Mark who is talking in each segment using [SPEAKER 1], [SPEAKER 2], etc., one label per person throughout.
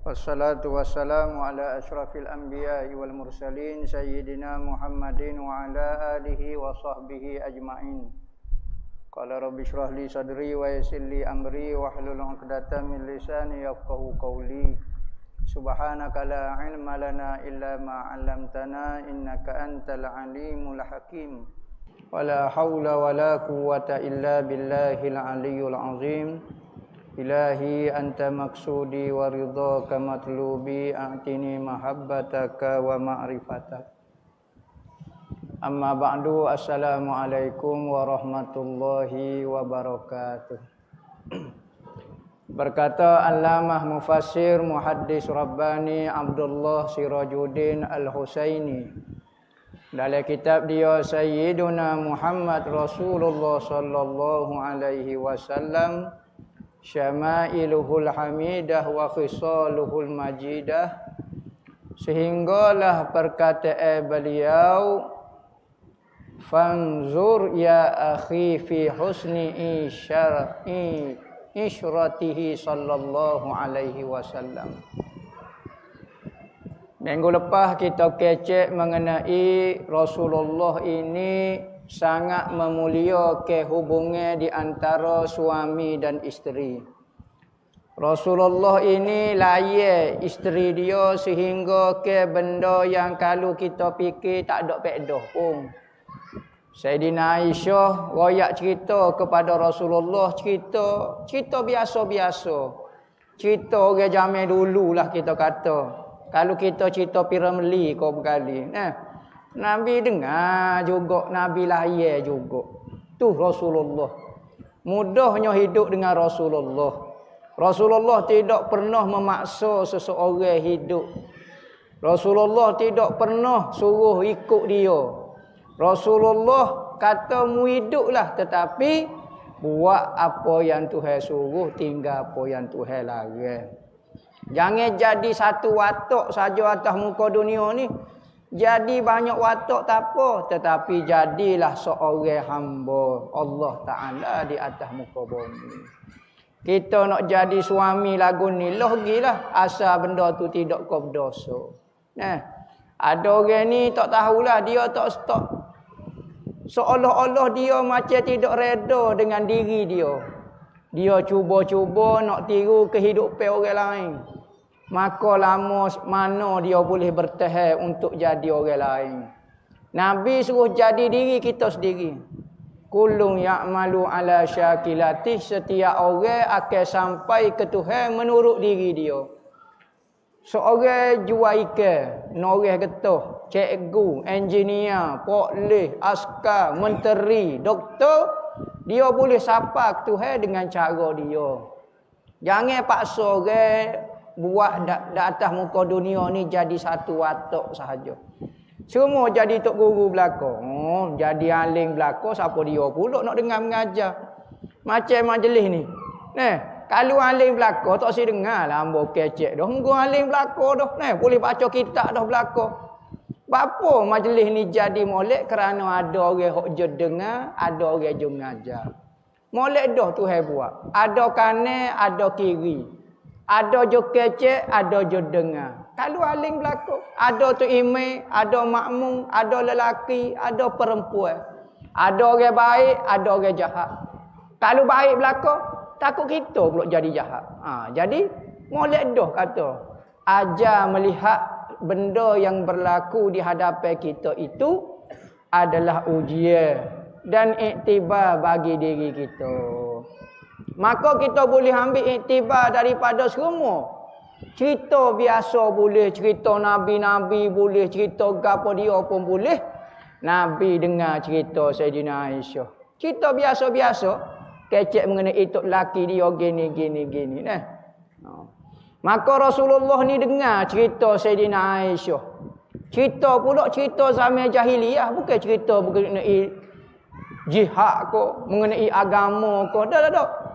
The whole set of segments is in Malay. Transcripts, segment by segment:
[SPEAKER 1] Wassalatu wassalamu ala asyrafil anbiya'i wal mursalin sayyidina Muhammadin wa ala alihi wa sahbihi ajma'in. Qala rabbi shrah li sadri wa yassir li amri wahlul 'uqdatam min lisani yafqahu qawli. Subhanaka la ilma lana illa ma 'allamtana innaka antal alimul hakim. Wala haula wala quwwata illa billahil aliyyil azim. Ilahi anta maksudi wa ridhaka matlubi a'tini mahabbataka wa ma'rifatak. Amma ba'du, assalamualaikum warahmatullahi wabarakatuh. Berkata Allamah Mufassir Muhaddis Rabbani Abdullah Sirajuddin Al-Husaini dalam kitab dia Sayyiduna Muhammad Rasulullah sallallahu alaihi wasallam, Syama'iluhul hamidah wa khisaluhul majidah, sehinggalah perkataan beliau, fanzur ya akhi fi husni isyratihi sallallahu alaihi wasallam. Minggu lepas kita kecek mengenai Rasulullah ini sangat memuliakan hubungan di antara suami dan isteri. Rasulullah ini layak isteri dia sehingga ke benda yang kalau kita fikir tak ada pedah pun. Sayyidina Aisyah royak cerita kepada Rasulullah, cerita biasa-biasa. Cerita orang zaman dululah kita kata. Kalau kita cerita Piramli kau berkali. Nabi dengar juga, Nabi lahir juga. Tu Rasulullah. Mudahnya hidup dengan Rasulullah. Rasulullah tidak pernah memaksa seseorang hidup. Rasulullah tidak pernah suruh ikut dia. Rasulullah kata mu hiduplah, tetapi buat apa yang Tuhan suruh, tinggal apa yang Tuhan larang. Jangan jadi satu watak saja atas muka dunia ni. Jadi banyak watak tak apa, tetapi jadilah seorang hamba Allah Ta'ala di atas muka bumi. Kita nak jadi suami lagu ni, logilah asal benda tu tidak kau berdosa. Ada orang ni tak tahulah, dia tak seolah-olah dia macam tidak reda dengan diri dia. Dia cuba-cuba nak tiru kehidupan orang lain. Maka lama mana dia boleh bertahan untuk jadi orang lain. Nabi suruh jadi diri kita sendiri. Kullun ya'malu ala syakilatih, setiap orang akan sampai ke Tuhan menurut diri dia. Seorang jual ikan, noreh getah, cikgu, engineer, polis, askar, menteri, doktor, dia boleh sapa ke Tuhan dengan cara dia. Jangan paksa orang buat di atas muka dunia ni jadi satu watak sahaja. Semua jadi tok guru belakang, jadi alim belakang, siapa dia pula nak dengar mengajar. Macam majlis ni. Kalau alim belakang tak si dengar lah hamba kecek dah. Munggu alim belakang dah. Boleh baca kitab dah belakang. Bapa majlis ni jadi molek kerana ada orang hok je dengar, ada orang je mengajar. Molek dah Tuhan buat. Ada kanan, ada kiri. Ada je kecek, ada je dengar. Kalau alim belakang, ada tu imam, ada makmum, ada lelaki, ada perempuan. Ada orang baik, ada orang jahat. Kalau baik belakang, takut kita pula jadi jahat. Jadi molek dah kata, ajar melihat benda yang berlaku di hadapan kita itu adalah ujian dan iktibar bagi diri kita. Maka kita boleh ambil iktibar daripada semua. Cerita biasa boleh, cerita Nabi-Nabi boleh, cerita gapo dia pun boleh. Nabi dengar cerita Sayyidina Aisyah. Cerita biasa-biasa, kecek mengenai tok laki dia gini. Maka Rasulullah ni dengar cerita Sayyidina Aisyah. Cerita pula cerita zaman jahiliyah, bukan cerita mengenai jihad ko, mengenai agama ko. Dah.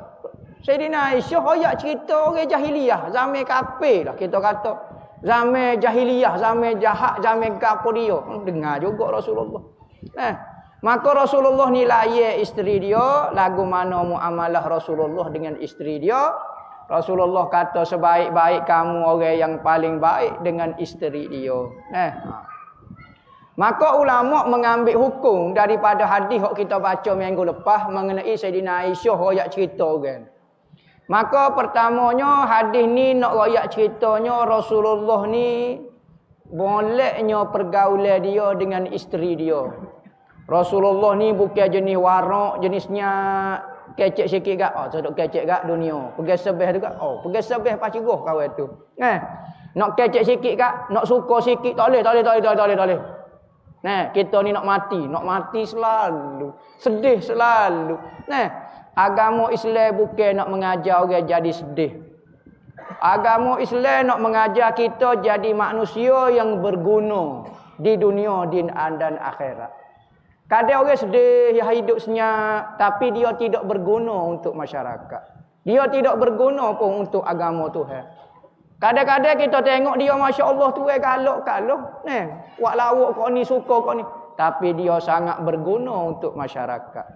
[SPEAKER 1] Sayyidina Aisyah royak cerita orang jahiliyah, zaman kafir lah kita kata. Zaman jahiliyah, zaman jahat, zaman gapo dia. Dengar juga Rasulullah. Maka Rasulullah ni layak isteri dia, lagu mana muamalah Rasulullah dengan isteri dia. Rasulullah kata sebaik-baik kamu orang yang paling baik dengan isteri dia. Maka ulama mengambil hukum daripada hadis yang kita baca minggu lepas mengenai Sayyidina Aisyah royak cerita kan. Maka pertamanya hadis ni nak royak ceritanya Rasulullah ni bolehnya pergaulan dia dengan isteri dia. Rasulullah ni bukan jenis warak, jenisnya kecek sikit gak. Oh, sedok kecek gak dunia. Pergi sebeh tu gak. Oh, pergi sebeh pacigoh kawan tu. Nak kecek sikit gak, nak suka sikit tak boleh. Kita ni nak mati selalu. Sedih selalu. Agama Islam bukan nak mengajar orang jadi sedih. Agama Islam nak mengajar kita jadi manusia yang berguna di dunia dan akhirat. Kadang orang sedih, yang hidup senyap, tapi dia tidak berguna untuk masyarakat. Dia tidak berguna pun untuk agama Tuhan. Kadang-kadang kita tengok dia, Masya Allah, Tuhan kalok-kalok. Buat lawak kau ni, suka kau ni. Tapi dia sangat berguna untuk masyarakat.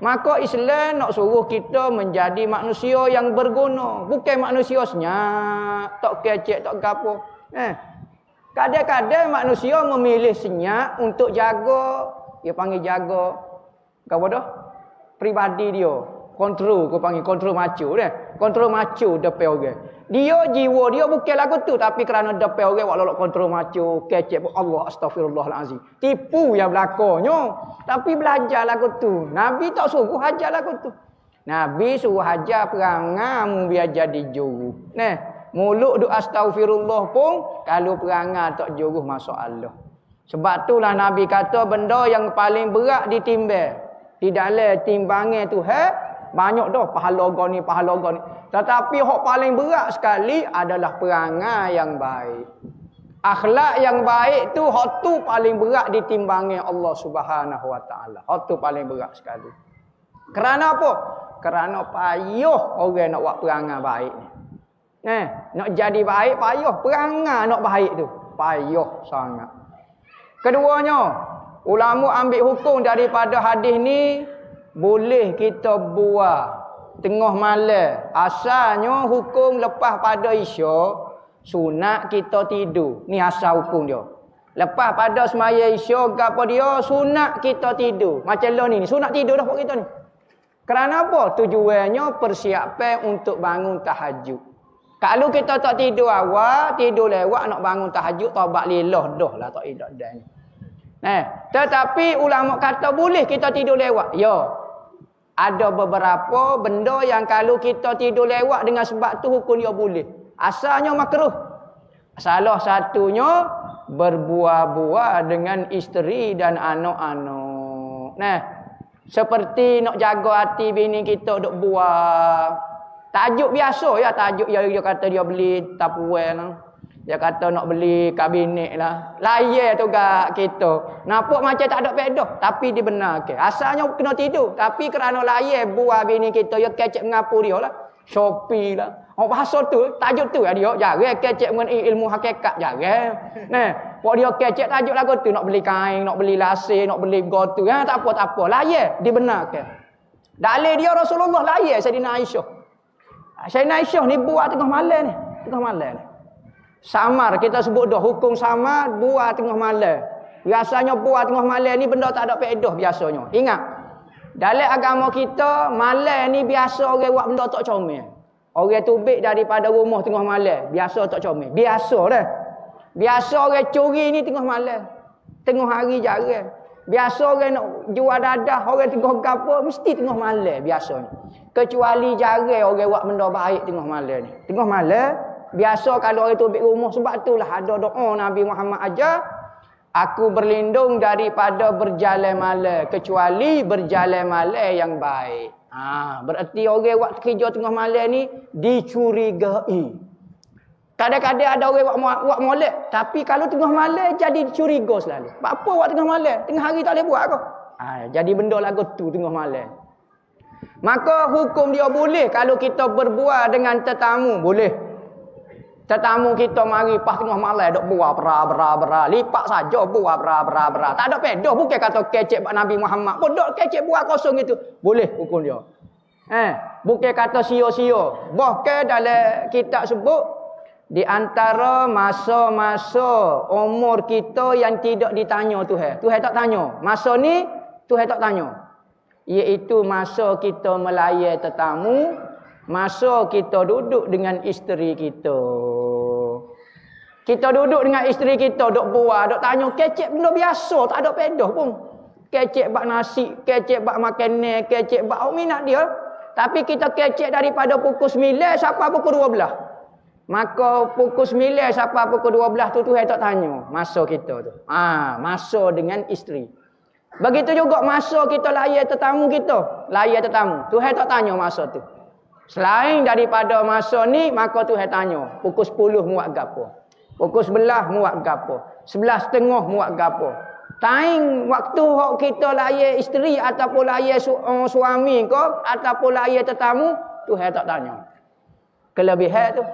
[SPEAKER 1] Maka Islam nak suruh kita menjadi manusia yang berguna. Bukan manusia senyap, tak kecek, tak gapo. Kadang-kadang manusia memilih senyap untuk jaga. Dia panggil jaga apa dah? Pribadi dia. Kontrol, kau panggil kontrol macho dah. Kontrol macho depan orang. Dia jiwa dia bukan lagu tu, tapi kerana depan orang wak kontrol macho, kecek Allah astagfirullahalazim. Tipu yang berlakonnya, tapi belajar lagu tu. Nabi tak suruh ajar lagu tu. Nabi suruh ajar perangai biar jadi juru. Mulut duk astagfirullah pun kalau perangai tak juru masalah. Sebab itulah Nabi kata benda yang paling berat ditimbang di dalam timbangan Tuhan banyak dah pahala ni. Tetapi hak paling berat sekali adalah perangai yang baik. Akhlak yang baik tu hak tu paling berat ditimbangkan Allah Subhanahu Wa Taala. Hak tu paling berat sekali. Kerana apa? Kerana payah orang nak buat perangai baik ni. Nak jadi baik payah, perangai nak baik tu payah sangat. Keduanya, ulama ambil hukum daripada hadis ni boleh kita buat tengah malam. Asalnya hukum lepas pada isyak sunat kita tidur. Ni asal hukum dia. Lepas pada semaya isyak gapo dia sunat kita tidur. Macam lo ni sunat tidur dah buat kita ni. Kerana apa? Tujuannya persiapan untuk bangun tahajud. Kalau kita tak tidur awal, tidur lewat nak bangun tahajud, taubat lillah dah lah tak idak dan. Tetapi ulama kata boleh kita tidur lewat. Ya. Ada beberapa benda yang kalau kita tidur lewat dengan sebab tu hukum dia boleh. Asalnya makruh. Salah satunya berbual-bual dengan isteri dan anak-anak. Seperti nak jaga hati bini kita duk bual. Tajuk biasa ya, tajuk dia kata dia beli tapuan lah. Dia kata nak beli kabinet lah. Layar tu gak kita. Nampak macam tak ada pedah, tapi dibenarkan. Asalnya kena tidur, tapi kerana layar buah bini kita, dia kecek mengapu dia lah. Shopee lah. Oh bahasa tu, tajuk tu dia jarang kecek mengenai ilmu hakikat jarang. Pok dia kecek tajuk lagu tu nak beli kain, nak beli lasir, nak beli gotu. Tak apa. Layar dibenarkan. Dalil dia Rasulullah layar Sayyidina Aisyah. Sayyidina Aisyah ni buat tengah malam ni. Samar kita sebut dah hukum samar buat tengah malam. Biasanya buat tengah malam ni benda tak ada faedah biasanya. Ingat. Dalam agama kita malam ni biasa orang buat benda tak comel. Orang tubik daripada rumah tengah malam, biasa tak comel. Biasa dah. Biasa orang curi ni tengah malam. Tengah hari jarang. Biasa orang nak jual dadah, orang tengah gapo mesti tengah malam biasanya. Kecuali jarang orang buat benda baik tengah malam ni. Tengah malam biasa kalau orang tubik rumah, sebab itulah ada doa Nabi Muhammad ajar, aku berlindung daripada berjalan malam kecuali berjalan malam yang baik. Berarti orang buat kerja tengah malam ni dicurigai. Kadang-kadang ada orang buat molek, tapi kalau tengah malam jadi curiga selalu. Apa buat tengah malam? Tengah hari tak boleh buat ke? Jadi benda lagu tu tengah malam. Maka hukum dia boleh kalau kita berbual dengan tetamu, boleh. Tetamu kita mari pas tengah malam dok buah bera. Lipat saja buah bera. Tak ada pedah, bukan kata kecek Nabi Muhammad. Pun dok kecek buah kosong itu. Boleh hukum dia. Bukan kata sia-sia. Bahkan dalam kitab sebut di antara masa-masa umur kita yang tidak ditanya Tuhan. Tuhan tak tanya. Masa ni Tuhan tak tanya. Iaitu masa kita melayan tetamu, masa kita duduk dengan isteri kita. Kita duduk dengan isteri kita, duk buat, duk tanya kecek benda biasa, tak ada pedah pun. Kecek bak nasi, kecek bak makanan, kecek bak minat dia. Tapi kita kecek daripada pukul 9 sampai pukul 12. Maka pukul 9 sampai pukul 12 tu Tuhan tak tanya masa kita tu. Masa dengan isteri. Begitu juga masa kita layan tetamu kita. Layan tetamu. Tuhan tak tanya masa tu. Selain daripada masa ni, maka Tuhan tanya. Pukul 10 muat gapo? Pukul 11 muat gapo? 11.30 muat gapo? Time waktu hok kita layan isteri ataupun layan suami ke ataupun layan tetamu, Tuhan tak tanya. Kelebihan tu.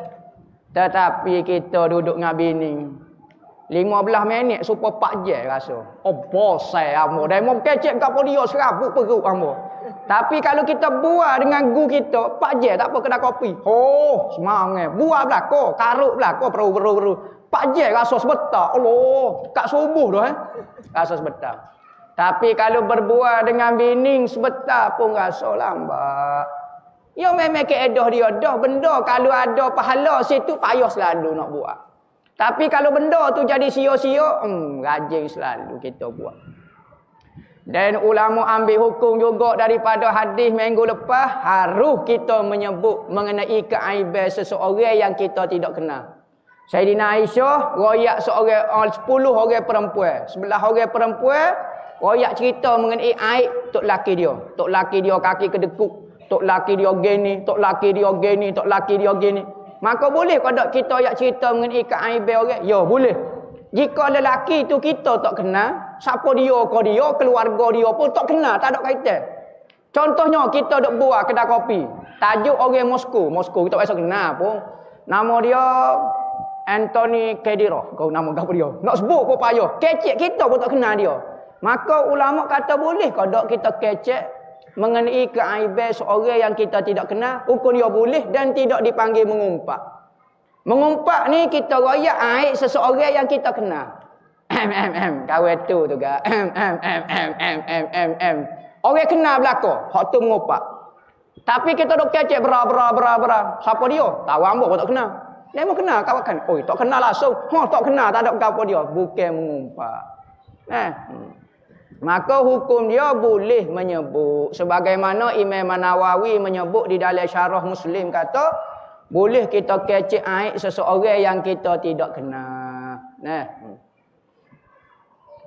[SPEAKER 1] Tetapi kita duduk dengan bini 15 minit supaya 4 jam rasa. Bosai amo. Dah mau kecek gapo dia serabut perut amo. Tapi kalau kita buat dengan gu kita 4 jam tak apa kedai kopi. Semangat. Buat belako, karut belako peru. 4 jam rasa sebentar. Allah, kat subuh dah rasa sebentar. Tapi kalau berbuat dengan bini sebentar pun rasa lambat. Ya memang keedah dia dah benda kalau ada pahala situ payah selalu nak buat. Tapi kalau benda tu jadi sia-sia, rajin selalu kita buat. Dan ulama ambil hukum juga daripada hadis minggu lepas, harus kita menyebut mengenai keaiban seseorang yang kita tidak kenal. Sayyidina Aisyah royak seorang 10 orang perempuan, 11 orang perempuan royak cerita mengenai aib tok laki dia. Tok laki dia kaki kedekut. Tok laki dia gini, tok laki dia gini, tok laki dia gini. Maka boleh kalau kita yang cerita mengenai keaiban orang? Ya, boleh. Jika lelaki tu kita tak kenal, siapa dia ke dia, keluarga dia pun tak kenal, tak ada kaitan. Contohnya kita duk buat kedai kopi. Tajuk orang Moskow. Moskow kita biasa kenal pun. Nama dia Anthony Kedira. Kau nama apa dia? Nak sebut pun payah. Kecek kita pun tak kenal dia. Maka ulama kata boleh kalau kita kecek mengenai keaiban seorang yang kita tidak kenal, hukum dia boleh dan tidak dipanggil mengumpat. Mengumpat ni kita royak aib seseorang yang kita kenal. Kawan tu juga. Orang kenal belaka, hak tu mengumpat. Tapi kita dok kecek bera. Siapa dia? Tahu ambo pun tak kenal. Dia mau kenal kawan. Oi, tak kenal langsung. Tak kenal, tak ada apa dia. Bukan mengumpat. Maka hukum dia boleh menyebut sebagaimana Imam Nawawi menyebut di dalam syarah Muslim kata boleh kita kecek aib seseorang yang kita tidak kenal.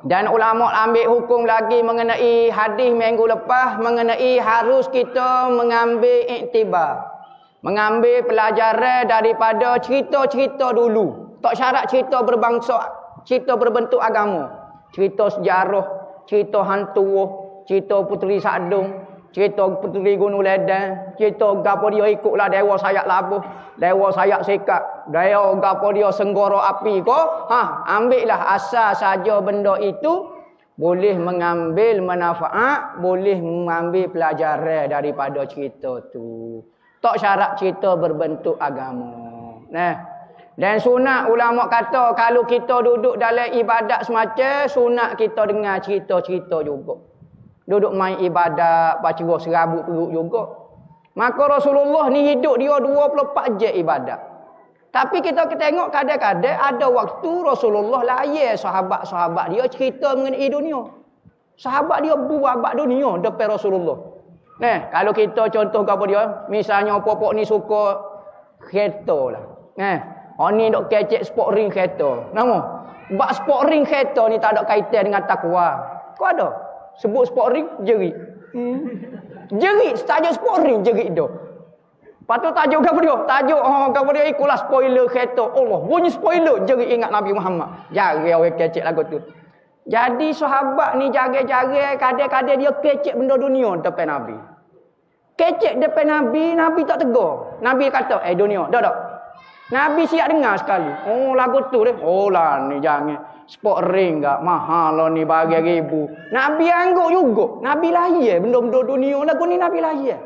[SPEAKER 1] Dan ulama ambil hukum lagi mengenai hadis minggu lepas mengenai harus kita mengambil iktibar, mengambil pelajaran daripada cerita-cerita dulu. Tak syarat cerita berbangsa, cerita berbentuk agama, cerita sejarah, cerita hantu, cerita puteri Sadung, cerita puteri Gunung Ledan, cerita gapo dia ikutlah dewa sayap labuh, dewa sayap sekat, dewa gapo dia senggoro api ko. Ambillah asal saja benda itu boleh mengambil manfaat, boleh mengambil pelajaran daripada cerita tu. Tak syarat cerita berbentuk agama. Dan sunat ulama kata kalau kita duduk dalam ibadat semacam, sunat kita dengar cerita-cerita juga. Duduk main ibadat, baca serabut perut juga. Maka Rasulullah ni hidup dia 24 jam ibadat. Tapi kita tengok kadang-kadang ada waktu Rasulullah layan sahabat-sahabat dia cerita mengenai dunia. Sahabat dia buat dunia depan Rasulullah. Kalau kita contoh apa dia, misalnya popok ni suka kereta lah. Ni dok kecek sport ring kereta. Nama? Bak sport ring kereta ni tak ada kaitan dengan takwa. Kau ada? Sebut sport ring, jerit. Jerit, tajuk sport ring, jerit dah. Patut tajuk apa dia? Tajuk apa dia ikutlah spoiler kereta. Allah, bunyi spoiler, jerit ingat Nabi Muhammad. Jarang orang kecek lagu tu. Jadi sahabat ni jarang-jarang kadang-kadang dia kecek benda dunia depan Nabi. Kecek depan Nabi, Nabi tak tegur. Nabi kata, dunia, dah. Nabi siap dengar sekali. Lagu tu deh. Lah ni jangan. Sport ring tak? Mahal lah ni bagi ribu. Nabi angguk juga. Nabi lahir. Benda-benda dunia lagu ni Nabi lahir.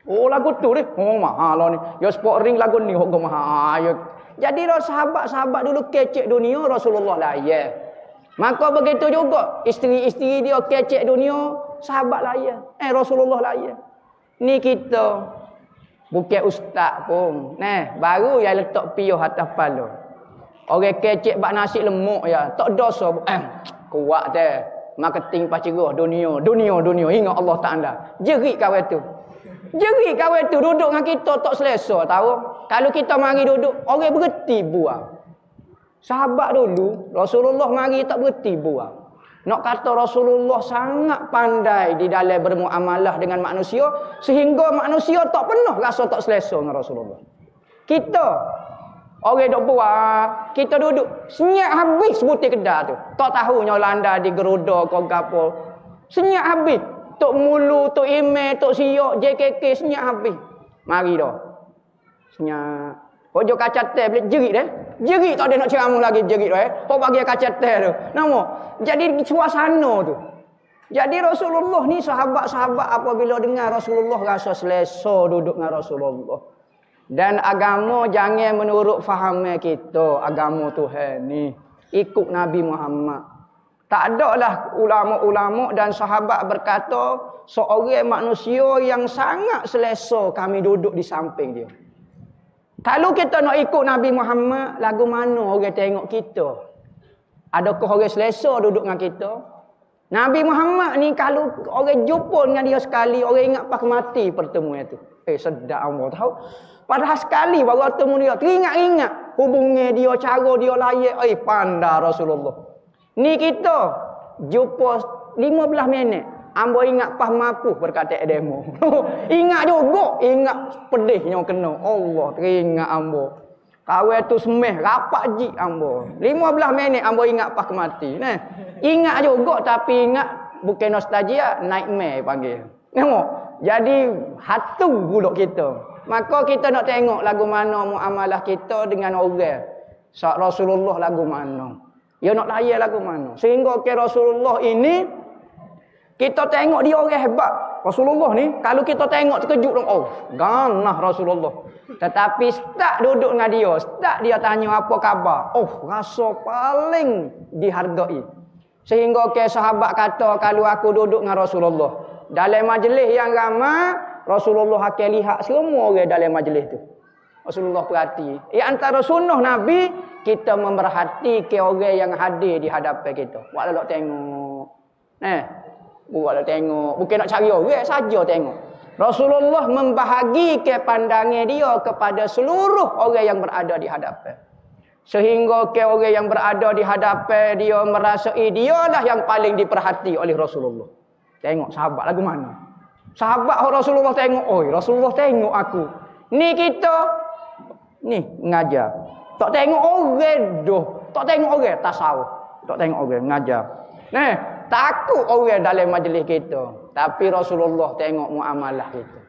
[SPEAKER 1] Oh lagu tu ni, oh mahal lah ni. Ya sport ring lagu ni harga mahal. Ya. Jadi sahabat-sahabat dulu kecek dunia, Rasulullah layan. Maka begitu juga isteri-isteri dia kecek dunia, sahabat layan. Rasulullah layan. Ni kita bukan ustaz pun. Baru yang letak piyuh atas kepala. Orang kecek bak nasi lemuk ya, tak dosa. Kuat deh. Marketing pacerah dunia. Ingat Allah Taala. Jerit kawan tu. Duduk dengan kita tak selesa tahu. Kalau kita mari duduk, orang berhenti buang. Sahabat dulu, Rasulullah mari tak berhenti buang. Nak kata Rasulullah sangat pandai di dalam bermuamalah dengan manusia sehingga manusia tak pernah rasa tak selesa dengan Rasulullah. Kita orang duk buang, kita duduk senyap habis sebutir kedai tu. Tak tahunya landa di geruda ke gapo. Senyap habis. Tok Mulu, Tok Ime, Tok Siok, JKK senyap habis. Mari dah. Senyap. Pojok kaca teh boleh jerit dah. Jerit tak ada nak ceramah lagi jerit dah. Kau bagi kaca teh tu. Nama. Jadi suasana tu. Jadi Rasulullah ni sahabat-sahabat apabila dengar Rasulullah rasa selesa duduk dengan Rasulullah. Dan agama jangan menurut fahaman kita. Agama Tuhan ni ikut Nabi Muhammad. Tak ada lah ulama-ulama dan sahabat berkata seorang manusia yang sangat selesa kami duduk di samping dia. Kalau kita nak ikut Nabi Muhammad, lagu mana orang tengok kita? Adakah orang selesa duduk dengan kita? Nabi Muhammad ni kalau orang jumpa dengan dia sekali, orang ingat pas mati pertemuan itu. Sedap Allah tahu. Padahal sekali baru bertemu dia, teringat-ingat hubungi dia, cara dia layak. Pandai Rasulullah. Ni kita jumpa 15 minit. Ambo ingat pas mampu berkata demo. Ingat juga, ingat pedihnya kena. Allah teringat ambo. Kawan tu semeh rapat ji ambo. 15 minit ambo ingat pas mati. Ingat juga tapi ingat bukan nostalgia, nightmare panggil. Tengok. Jadi hatu pula kita. Maka kita nak tengok lagu mana muamalah kita dengan orang. Rasulullah lagu mana. Ya nak layan lagu mana. Sehingga ke Rasulullah ini kita tengok dia orang hebat. Rasulullah ni kalau kita tengok terkejut dong. Oh, ganah Rasulullah. Tetapi start duduk dengan dia, start dia tanya apa khabar. Oh, rasa paling dihargai. Sehingga ke sahabat kata kalau aku duduk dengan Rasulullah dalam majlis yang ramai, Rasulullah akan lihat semua orang dalam majlis tu. Rasulullah perhati. Antara sunnah Nabi, kita memerhati ke orang yang hadir di hadapan kita. Buat nak tengok. Buat nak tengok. Bukan nak cari orang, saja tengok. Rasulullah membahagi ke pandangan dia kepada seluruh orang yang berada di hadapan. Sehingga ke orang yang berada di hadapan dia merasai dialah yang paling diperhati oleh Rasulullah. Tengok sahabat lagu mana. Sahabat Rasulullah tengok, Rasulullah tengok aku. Ni kita ni ngajar. Tak tengok orang doh, tak tengok orang tasawuf, tak tengok orang ngajar. Takut orang dalam majlis kita. Tapi Rasulullah tengok muamalah kita.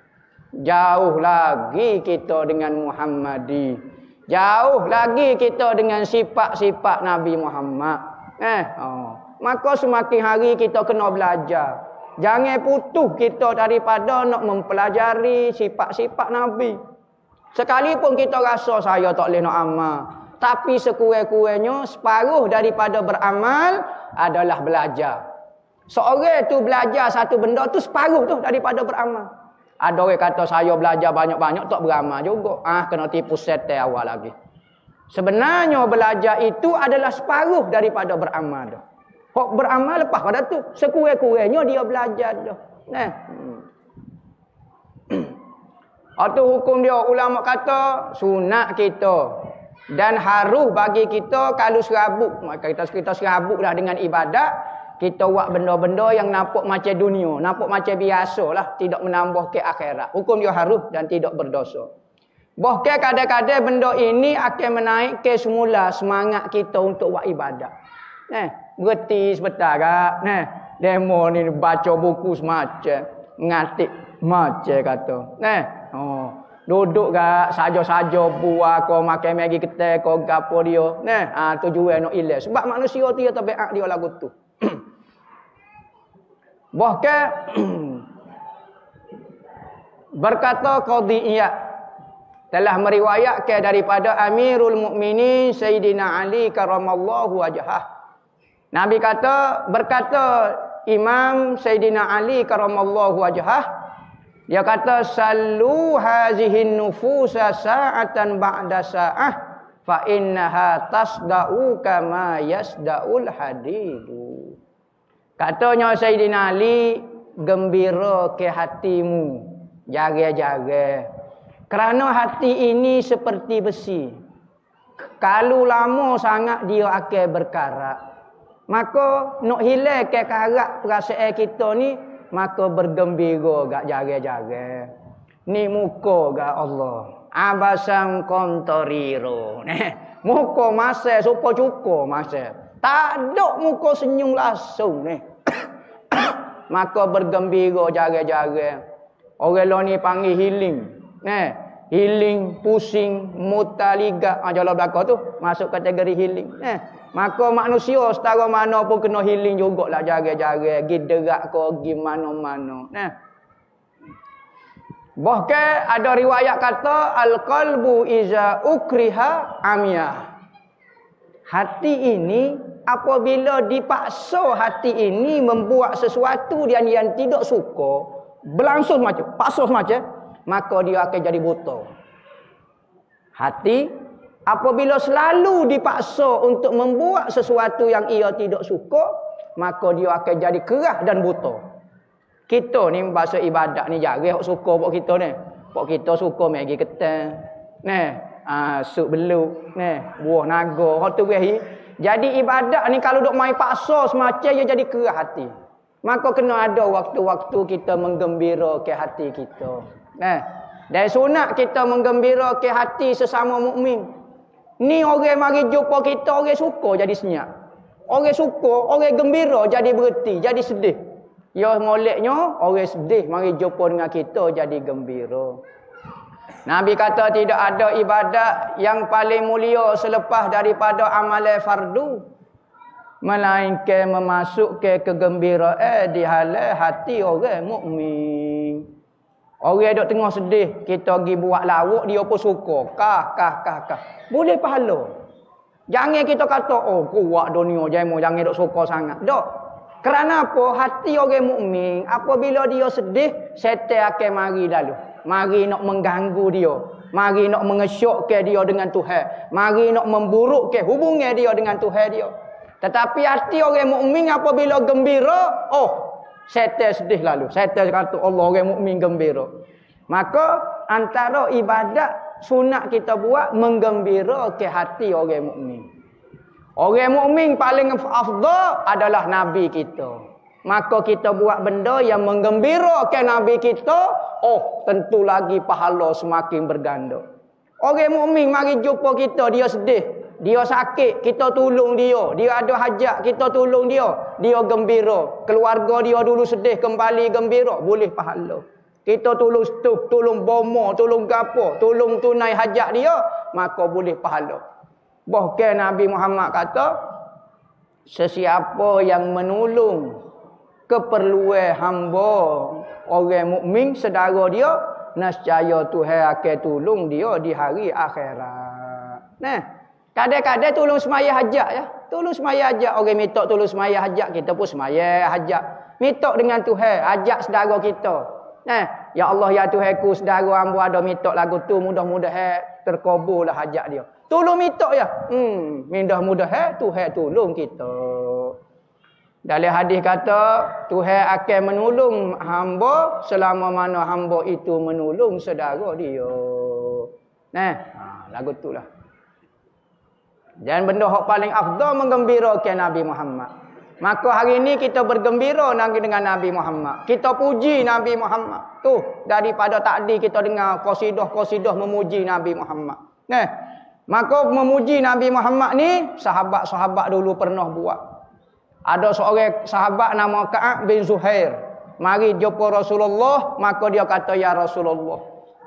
[SPEAKER 1] Jauh lagi kita dengan Muhammadi. Jauh lagi kita dengan sifat-sifat Nabi Muhammad. Maka semakin hari kita kena belajar. Jangan putus kita daripada nak mempelajari sifat-sifat Nabi. Sekalipun kita rasa saya tak boleh nak amal. Tapi sekurang-kurangnya separuh daripada beramal adalah belajar. Seorang tu belajar satu benda tu separuh tu daripada beramal. Ada orang kata saya belajar banyak-banyak tak beramal juga. Kena tipu setan awal lagi. Sebenarnya belajar itu adalah separuh daripada beramal dah. Hok beramal lepas pada tu. Sekurang-kurangnya dia belajar dah. Itu hukum dia. Ulama kata sunat kita. Dan harus bagi kita kalau serabut. Maka kita serabut dah dengan ibadat. Kita buat benda-benda yang nampak macam dunia. Nampak macam biasa lah. Tidak menambah ke akhirat. Hukum dia harus dan tidak berdosa. Bahkan kadang-kadang benda ini akan menaikkan semula semangat kita untuk buat ibadat. Berhenti sebentar kak. Demo ni baca buku semacam. Ngatik macam kata. Duduk kak saja-saja buat kau makan Maggi ketai kau gapo dia. Tujuan nak ilah. Sebab manusia dia tabiat dia lagu tu. Bahkan Berkata Qadhi Iyad telah meriwayatkan daripada Amirul Mukminin Sayyidina Ali karamallahu wajhah. Nabi berkata Imam Sayyidina Ali karamallahu wajhah, dia kata sallu hazihin nufusa sa'atan ba'da sa'ah fa innaha tasda'u kama yasda'ul hadidu. Katanya Sayyidina Ali, gembira ke hatimu, jaga-jaga. Kerana hati ini seperti besi. Kalau lama sangat dia akan berkarat. Maka nak hilang ke karat perasaan kita ni, maka bergembira gak jaga-jaga. Ni muka gak Allah. Abasang kontoriro. Muka masa supaya cukup masa. Tak ada muka senyum langsung ni. Maka bergembira jaga-jaga. Orang lain ni panggil healing. Healing, pusing, mutaliga. Jalan belakang tu masuk kategori healing. Maka manusia setara mana pun kena healing jugalah jaga-jaga. Pergi derak ke, pergi mana-mana. Bahkan ada riwayat kata, Al-qalbu iza ukriha amiyah. Hati ini, apabila dipaksa hati ini membuat sesuatu yang tidak suka, berlangsung macam, paksa macam, maka dia akan jadi buta. Hati apabila selalu dipaksa untuk membuat sesuatu yang ia tidak suka, maka dia akan jadi keras dan buta. Kita ni bahasa ibadat ni jarang suka buat kita ni. Buat kita suka megi ketan. Sup beluk, buah naga, hot tu beri. Jadi ibadat ni kalau duk main paksa semacam dia jadi keras hati. Maka kena ada waktu-waktu kita menggembira ke hati kita. Dan sunat kita menggembira ke hati sesama mukmin. Ni orang mari jumpa kita, orang suka jadi senyap. Orang suka, orang gembira jadi berhenti, jadi sedih. Ya moleknya orang sedih mari jumpa dengan kita jadi gembira. Nabi kata tidak ada ibadat yang paling mulia selepas daripada amalan fardu, melainkan memasukkan kegembiraan di halam hati orang mukmin. Orang duk tengah sedih, kita pergi buat lawak, dia pun suka. Kah. Boleh pahala. Jangan kita kata, oh kuat dunia, jangan duk suka sangat. Tak. Kerana apa? Hati orang mukmin apabila dia sedih, syaitan akan mari lalu. Mari nak mengganggu dia. Mari nak mengesyokkan dia dengan Tuhan. Mari nak memburukkan hubungan dia dengan Tuhan dia. Tetapi hati orang mukmin apabila gembira, syaitan sedih lalu. Syaitan kata Allah orang mukmin gembira. Maka antara ibadat sunat kita buat menggembira ke hati orang mukmin. Orang mukmin paling afdal adalah nabi kita. Maka kita buat benda yang menggembirakan nabi kita, tentu lagi pahala semakin berganda. Orang mukmin mari jumpa kita, dia sedih, dia sakit, kita tolong dia. Dia ada hajat, kita tolong dia. Dia gembira. Keluarga dia dulu sedih, kembali gembira. Boleh pahala. Kita tolong stuk, tolong bomo, tolong gapo, tolong tunai hajat dia, maka boleh pahala. Bahkan Nabi Muhammad kata, sesiapa yang menolong keperluan hamba orang mukmin saudara dia, nescaya Tuhan akan tolong dia di hari akhirat. Kadang-kadang tolong semaya hajat ya. Tolong semaya hajat. Orang minta tolong semaya hajat, kita pun semaya hajat. Minta dengan Tuhan, hajat saudara kita. Ya Allah ya Tuhanku, saudara hamba ada minta lagu tu, mudah-mudahan terkabullah hajat dia. Tolong minta ya. Mudah-mudahan Tuhan tolong kita. Dalam hadis kata, Tuhan akan menolong hamba selama mana hamba itu menolong saudara dia. Lagu itulah. Dan benda yang paling afdal menggembirakan Nabi Muhammad. Maka hari ini kita bergembira dengan Nabi Muhammad. Kita puji Nabi Muhammad. Daripada tadi kita dengar qasidah-qasidah memuji Nabi Muhammad. Maka memuji Nabi Muhammad ni sahabat-sahabat dulu pernah buat. Ada seorang sahabat nama Ka'ab bin Zuhair. Mari jumpa Rasulullah, maka dia kata, ya Rasulullah,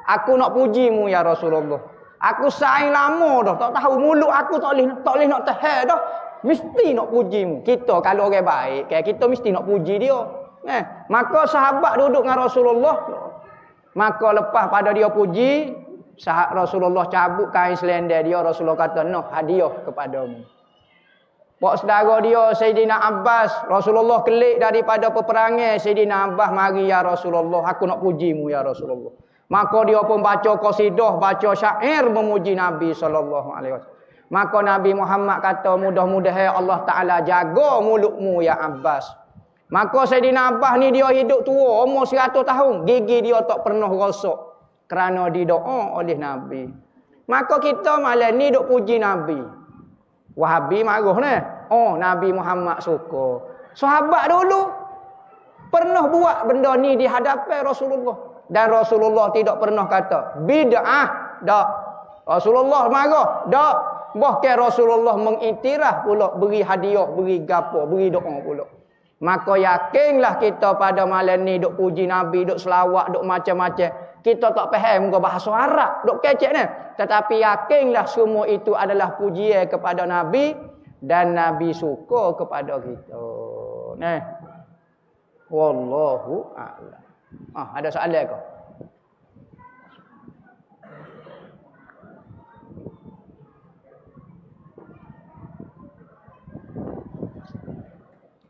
[SPEAKER 1] aku nak pujimu ya Rasulullah. Aku sayang lama dah, tak tahu mulut aku tak boleh nak tahan dah. Mesti nak pujimu. Kita kalau orang baik, kita mesti nak puji dia. Maka sahabat duduk dengan Rasulullah. Maka lepas pada dia puji, Rasulullah cabut kain selendang dia. Rasulullah kata, "Noh, hadiah kepadamu." Pak saudara dia Sayyidina Abbas, Rasulullah kelik daripada peperangan. Sayyidina Abbas, "Mari ya Rasulullah, aku nak pujimu ya Rasulullah." Maka dia pun baca qasidah, baca syair memuji Nabi sallallahu alaihi wasallam. Maka Nabi Muhammad kata, "Mudah-mudahan Allah Taala jaga mulutmu ya Abbas." Maka Sayyidina Abbas ni dia hidup tua, umur 100 tahun, gigi dia tak pernah rosak kerana didoa oleh Nabi. Maka kita malam ni duk puji Nabi. Wahabi marah ni. Oh, Nabi Muhammad suka. Sahabat dulu pernah buat benda ni di hadapan Rasulullah. Dan Rasulullah tidak pernah kata bid'ah. Tak. Rasulullah marah. Tak. Bahkan Rasulullah mengiktiraf pula, beri hadiah, beri gapo, beri doa pula. Maka yakinlah kita pada malam ni duk puji Nabi, duk selawat, duk macam-macam. Kita tak faham muka bahasa Arab, duk kecek ni. Tetapi yakinlah semua itu adalah pujian kepada Nabi dan Nabi suka kepada kita. Nah. Wallahu a'lam. Ada soalan ke?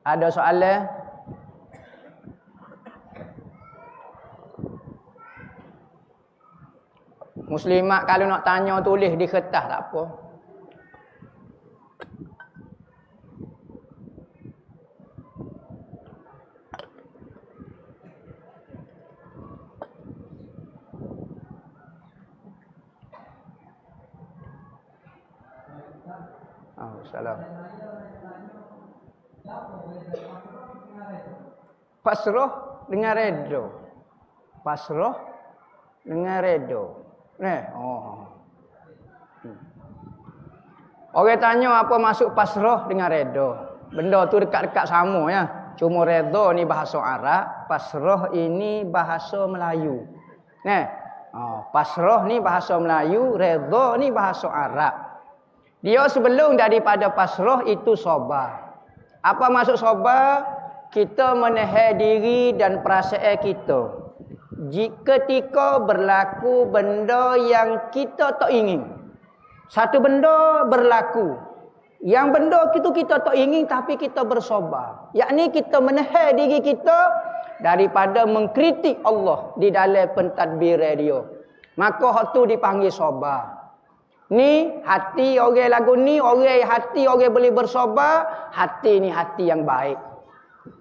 [SPEAKER 1] Ada soalan? Muslimat kalau nak tanya tulis di kertas tak apa. Salam. Pasrah dengan redha. Pasrah dengan redha. Orang tanya apa maksud pasrah dengan redha. Benda tu dekat-dekat sama ya. Cuma redha ni bahasa Arab, pasrah ini bahasa Melayu. Pasrah ni bahasa Melayu, redha ni bahasa Arab. Dia sebelum daripada pasrah itu sabar. Apa maksud sabar? Kita menahan diri dan perasaan kita. Ketika berlaku benda yang kita tak ingin. Satu benda berlaku. Yang benda itu kita tak ingin tapi kita bersabar. Yakni kita menahan diri kita daripada mengkritik Allah di dalam pentadbiran dia. Maka hak tu dipanggil sabar. Ni hati orang lagu ni, orang hati orang boleh bersabar, hati ni hati yang baik.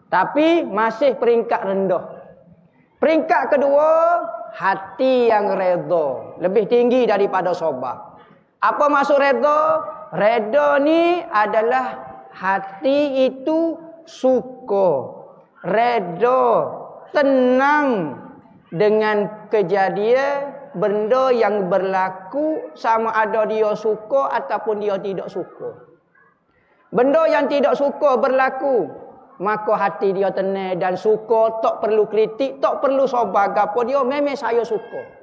[SPEAKER 1] Tapi masih peringkat rendah. Peringkat kedua, hati yang redha, lebih tinggi daripada sabar. Apa maksud redha? Redha ni adalah hati itu suka, redha, tenang dengan kejadian benda yang berlaku, sama ada dia suka ataupun dia tidak suka. Benda yang tidak suka berlaku, maka hati dia tenang dan suka, tak perlu kritik, tak perlu sabar gapo dia, memang saya suka.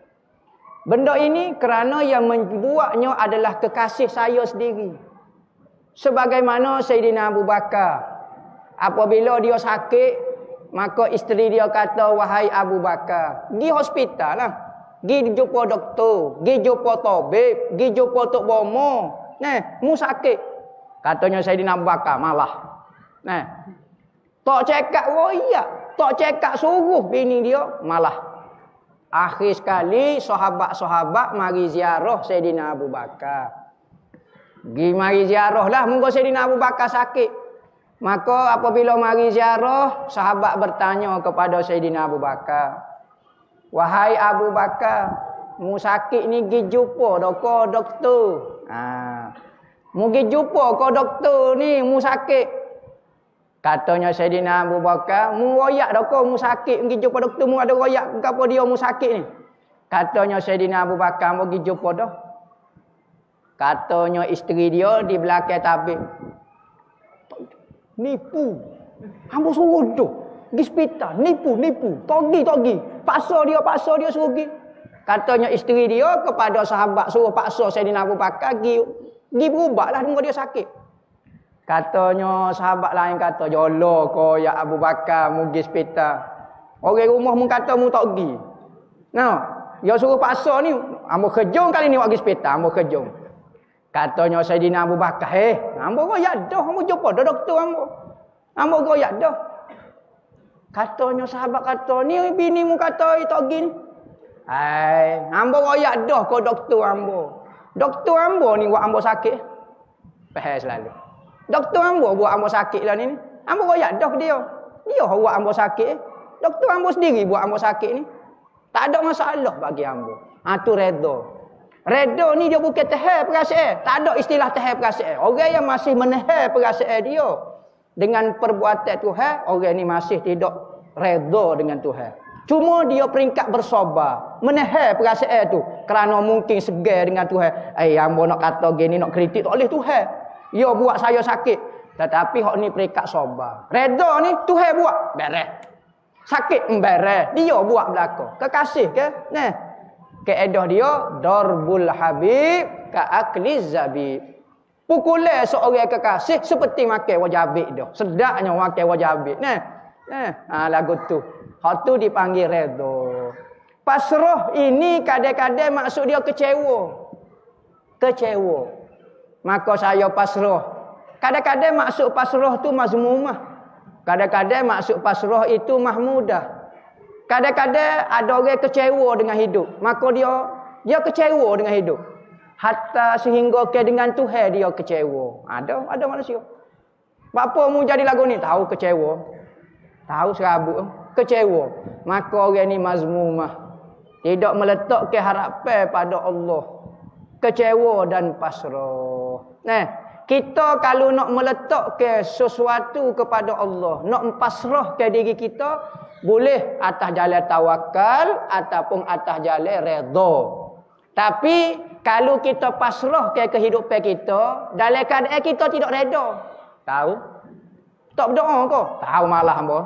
[SPEAKER 1] Benda ini kerana yang membuatnya adalah kekasih saya sendiri. Sebagaimana Sayyidina Abu Bakar, apabila dia sakit, maka isteri dia kata, "Wahai Abu Bakar, pergi hospital lah. Pergi jumpa doktor, pergi jumpa tabib, pergi jumpa tok bomo. Mu sakit." Katanya Sayyidina Abu Bakar malah. Tak cekak royak, tak cekak suruh bini dia, malah. Akhir sekali sahabat-sahabat mari ziarah Sayyidina Abu Bakar. Pergi mari ziarah lah, mungkin Sayyidina Abu Bakar sakit. Maka apabila mari ziarah, sahabat bertanya kepada Sayyidina Abu Bakar, "Wahai Abu Bakar, mu sakit ni pergi jumpa doktor. Mu pergi jumpa ke doktor ni, mu sakit." Katanya Sayyidina Abu Bakar, "Mu royak doktor, mu sakit, pergi jumpa doktor, mu ada royak apa dia mu sakit ni?" Katanya Sayyidina Abu Bakar, "Mu pergi jumpa dah." Katanya isteri dia di belakang tabib, "Nipu. Hamba suruh dah. Pergi hospital, nipu. Togi. Paksa dia suruh pergi." Katanya isteri dia kepada sahabat suruh paksa Sayyidina Abu Bakar pergi berubatlah dengan dia sakit. Katanya sahabat lain kata, "Jolo ko ya Abu Bakar mu pergi hospital. Orang rumah mu kata mu tak pergi." Nah, dia suruh paksa ni, ambo kejung kali ni pergi hospital, ambo kejung. Katanya Saidina Abu Bakar, ambo royak dah, ambo jumpa dah doktor ambo. Ambo royak dah. Katanya sahabat kata, ni bini mu kata tak gini. Ambo royak dah ke doktor ambo. Doktor ambo ni buat ambo sakit. Faham selalu. Doktor ambo buat ambo sakit lah ni. Ambo royak dah ke dia. Dia buat ambo sakit. Doktor ambo sendiri buat ambo sakit ni. Tak ada masalah bagi ambo. Tu redha. Redha ni dia bukan tahan perasaan. Tak ada istilah tahan perasaan. Orang yang masih menahan perasaan dia dengan perbuatan Tuhan, orang ni masih tidak redha dengan Tuhan. Cuma dia peringkat bersabar, menahan perasaan tu kerana mungkin segar dengan Tuhan. Ambo nak kata gini, nak kritik tak boleh Tuhan. Dia buat saya sakit. Tetapi hak ni peringkat sabar. Redha ni Tuhan buat, beres. Sakit beres. Dia buat belaka. Kekasih ke? Nah. Kaedah dia darbul habib ka akli zabib. Pukulan seorang kekasih seperti makan wajabik dia. Sedapnya makan wajabik. Lagu tu. Hak tu dipanggil redha. Pasrah ini kadang-kadang maksud dia kecewa. Kecewa. Maka saya pasrah. Kadang-kadang maksud pasrah tu mazmumah. Kadang-kadang maksud pasrah itu mahmudah. Kadang-kadang ada orang kecewa dengan hidup. Maka dia kecewa dengan hidup. Hatta sehingga ke dengan Tuhan dia kecewa. Ada manusia. Bapa mu jadi lagu ni tahu kecewa. Tahu serabut kecewa. Maka orang ni mazmumah. Tidak meletakkan harapan pada Allah. Kecewa dan pasrah. Kita kalau nak meletakkan sesuatu kepada Allah, nak mempasrahkan diri kita, boleh atas jalan tawakal ataupun atas jalan redha. Tapi kalau kita pasrahkan kehidupan kita dalam keadaan kita tidak redha, tahu? Tak berdoa ke? Tahu malah hamba.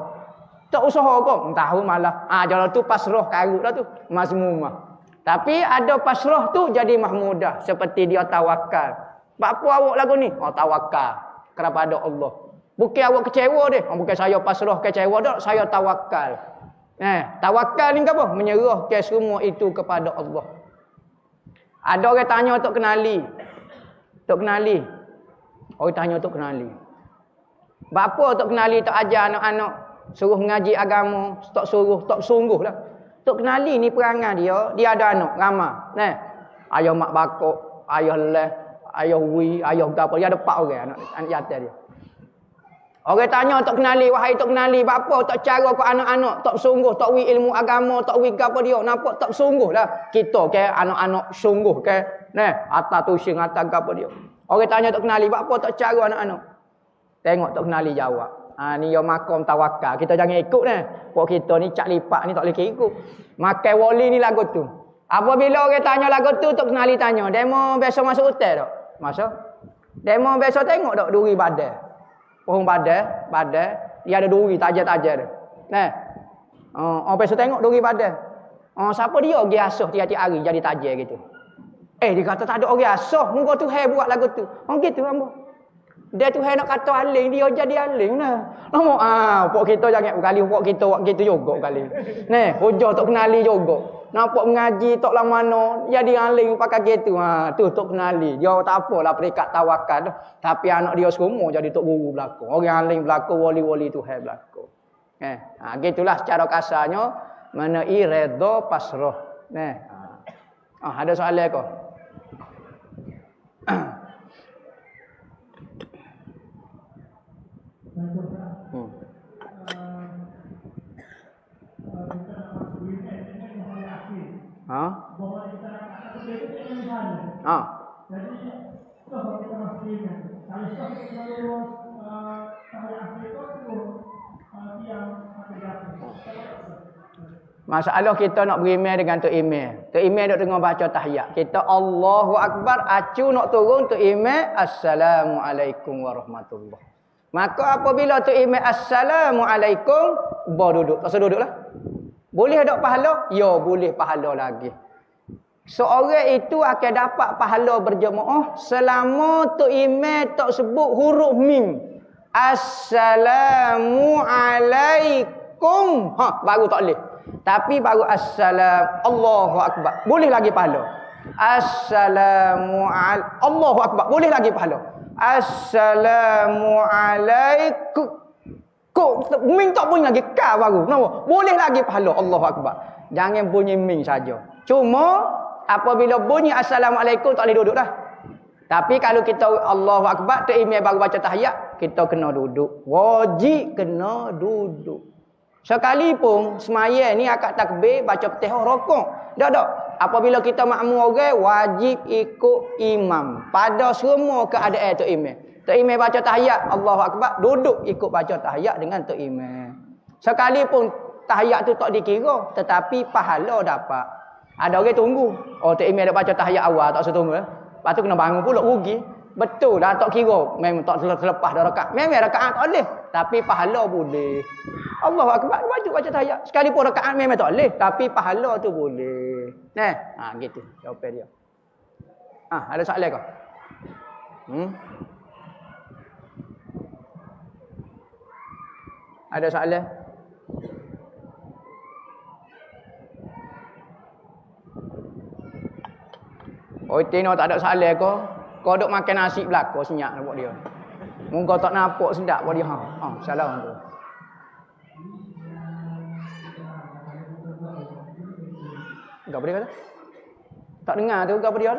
[SPEAKER 1] Tak usaha ke? Tahu malah. Jalan tu pasrah karut dah tu, mazmumah. Tapi ada pasrah tu jadi mahmudah seperti dia tawakal. Apa awak lagu ni? Tawakal kepada Allah. Bukan awak kecewa dia. Bukan saya pasrah kecewa dah, saya tawakal. Tawakal ni apa? Menyerahkan semua itu kepada Allah. Ada orang tanya untuk kenali. Untuk kenali. Orang tanya untuk kenali. Bapa untuk kenali tak ajar anak-anak suruh mengaji agama, tak suruh, tak sungguh lah. Untuk kenali ni perangai dia ada anak ramai. Ayah mak bakok, ayah leh, ayah wi, ayah gapo, dia ada 4 orang anak jatah dia. Orang tanya tak kenali, wahai tak kenali, apa tak cara kau anak-anak tak sungguh, tak wi ilmu agama, tak wi gapo dia, nampak tak sungguh lah. Kita ke anak-anak sungguh ke, atas tusin atas gapo dia. Orang tanya tak kenali, apa tak cara anak-anak. Tengok tak kenali jawab. Ni yo makom tawakal. Kita jangan ikut Pok kita ni cak lipat ni tak boleh ikut. Makan wali ni lagu tu. Apabila orang tanya lagu tu tak kenali tanya, demo biasa masuk hotel tak? Masa demo biasa tengok tak duri badan. Pohon badan, dia ada duri tajam-tajam dia. Orang biasa tengok duri badan. Siapa dia pergi asuh tiap-tiap hari jadi tajam gitu. Dia kata tak ada orang asuh, muka Tuhan buat lagu tu. Gitu hamba. Dia Tuhan nak kata aling, dia jadi aling lah. Pok kita jangan berkali, pok kita buat gitu juga berkali. Hujah tak kenali juga. Nampak mengaji tak lah mana, jadi aling pakai gitu. Tu tak kenali. Dia tak apalah peringkat tawakal. Tapi anak dia semua jadi tok guru belaka. Orang aling belaka, wali-wali Tuhan belaka. Gitulah secara kasarnya menai redha pasrah. Ada soalan ke? Masalah kita nak berimeh dengan Tok Imeh. Tok Imeh duk tengah baca tahiyat. Kita Allahu Akbar, acu nak turun Tok Imeh, Assalamualaikum warahmatullahi. Maka apabila Tok Imeh Assalamualaikum, baru duduk. Tak usah duduklah. Boleh ada pahala? Ya, boleh pahala lagi. Seorang itu akan dapat pahala berjemaah selama Tok Imeh tak sebut huruf mim. Assalamualaikum. Baru tak boleh. Tapi baru Allahu Akbar. Boleh lagi pahala. Allahu Akbar. Boleh lagi pahala. Assalamualaikum. Kok minta bunyi lagi ka baru. Kenapa? Boleh lagi pahala. Allahu Akbar. Jangan bunyi ming saja. Cuma apabila bunyi assalamualaikum tak boleh duduk dah. Tapi kalau kita Allahu Akbar terimam baru baca tahiyat, kita kena duduk. Wajib kena duduk. Sekalipun semaya ni akad takbir baca Fatihah rokok. Tak. Apabila kita makmum orang wajib ikut imam pada semua keadaan tu imam. Tok imam baca tahiyat, Allahu Akbar, duduk ikut baca tahiyat dengan tok imam. Sekalipun tahiyat tu tak dikira, tetapi pahala dapat. Ada orang tunggu. Oh, tok imam dah baca tahiyat awal, tak usah tunggu. Lepas tu kena bangun pula rugi. Betul lah, tak kira. Memang tak terlepas dah rakaat. Memang rakaat tak boleh. Tapi pahala boleh. Allahu Akbar, wajib baca tahiyat. Sekalipun rakaat memang tak boleh. Tapi pahala tu boleh. Gitu. Jawapan dia. Ada soalan kau? Ada soalan? Oh, tino tak ada soalan kau. Kau duk makan nasi belaka senyap nampak dia. Muka tak nampak sedap buat dia. Salam tu. Apa dia kata? Tak dengar tu apa dia?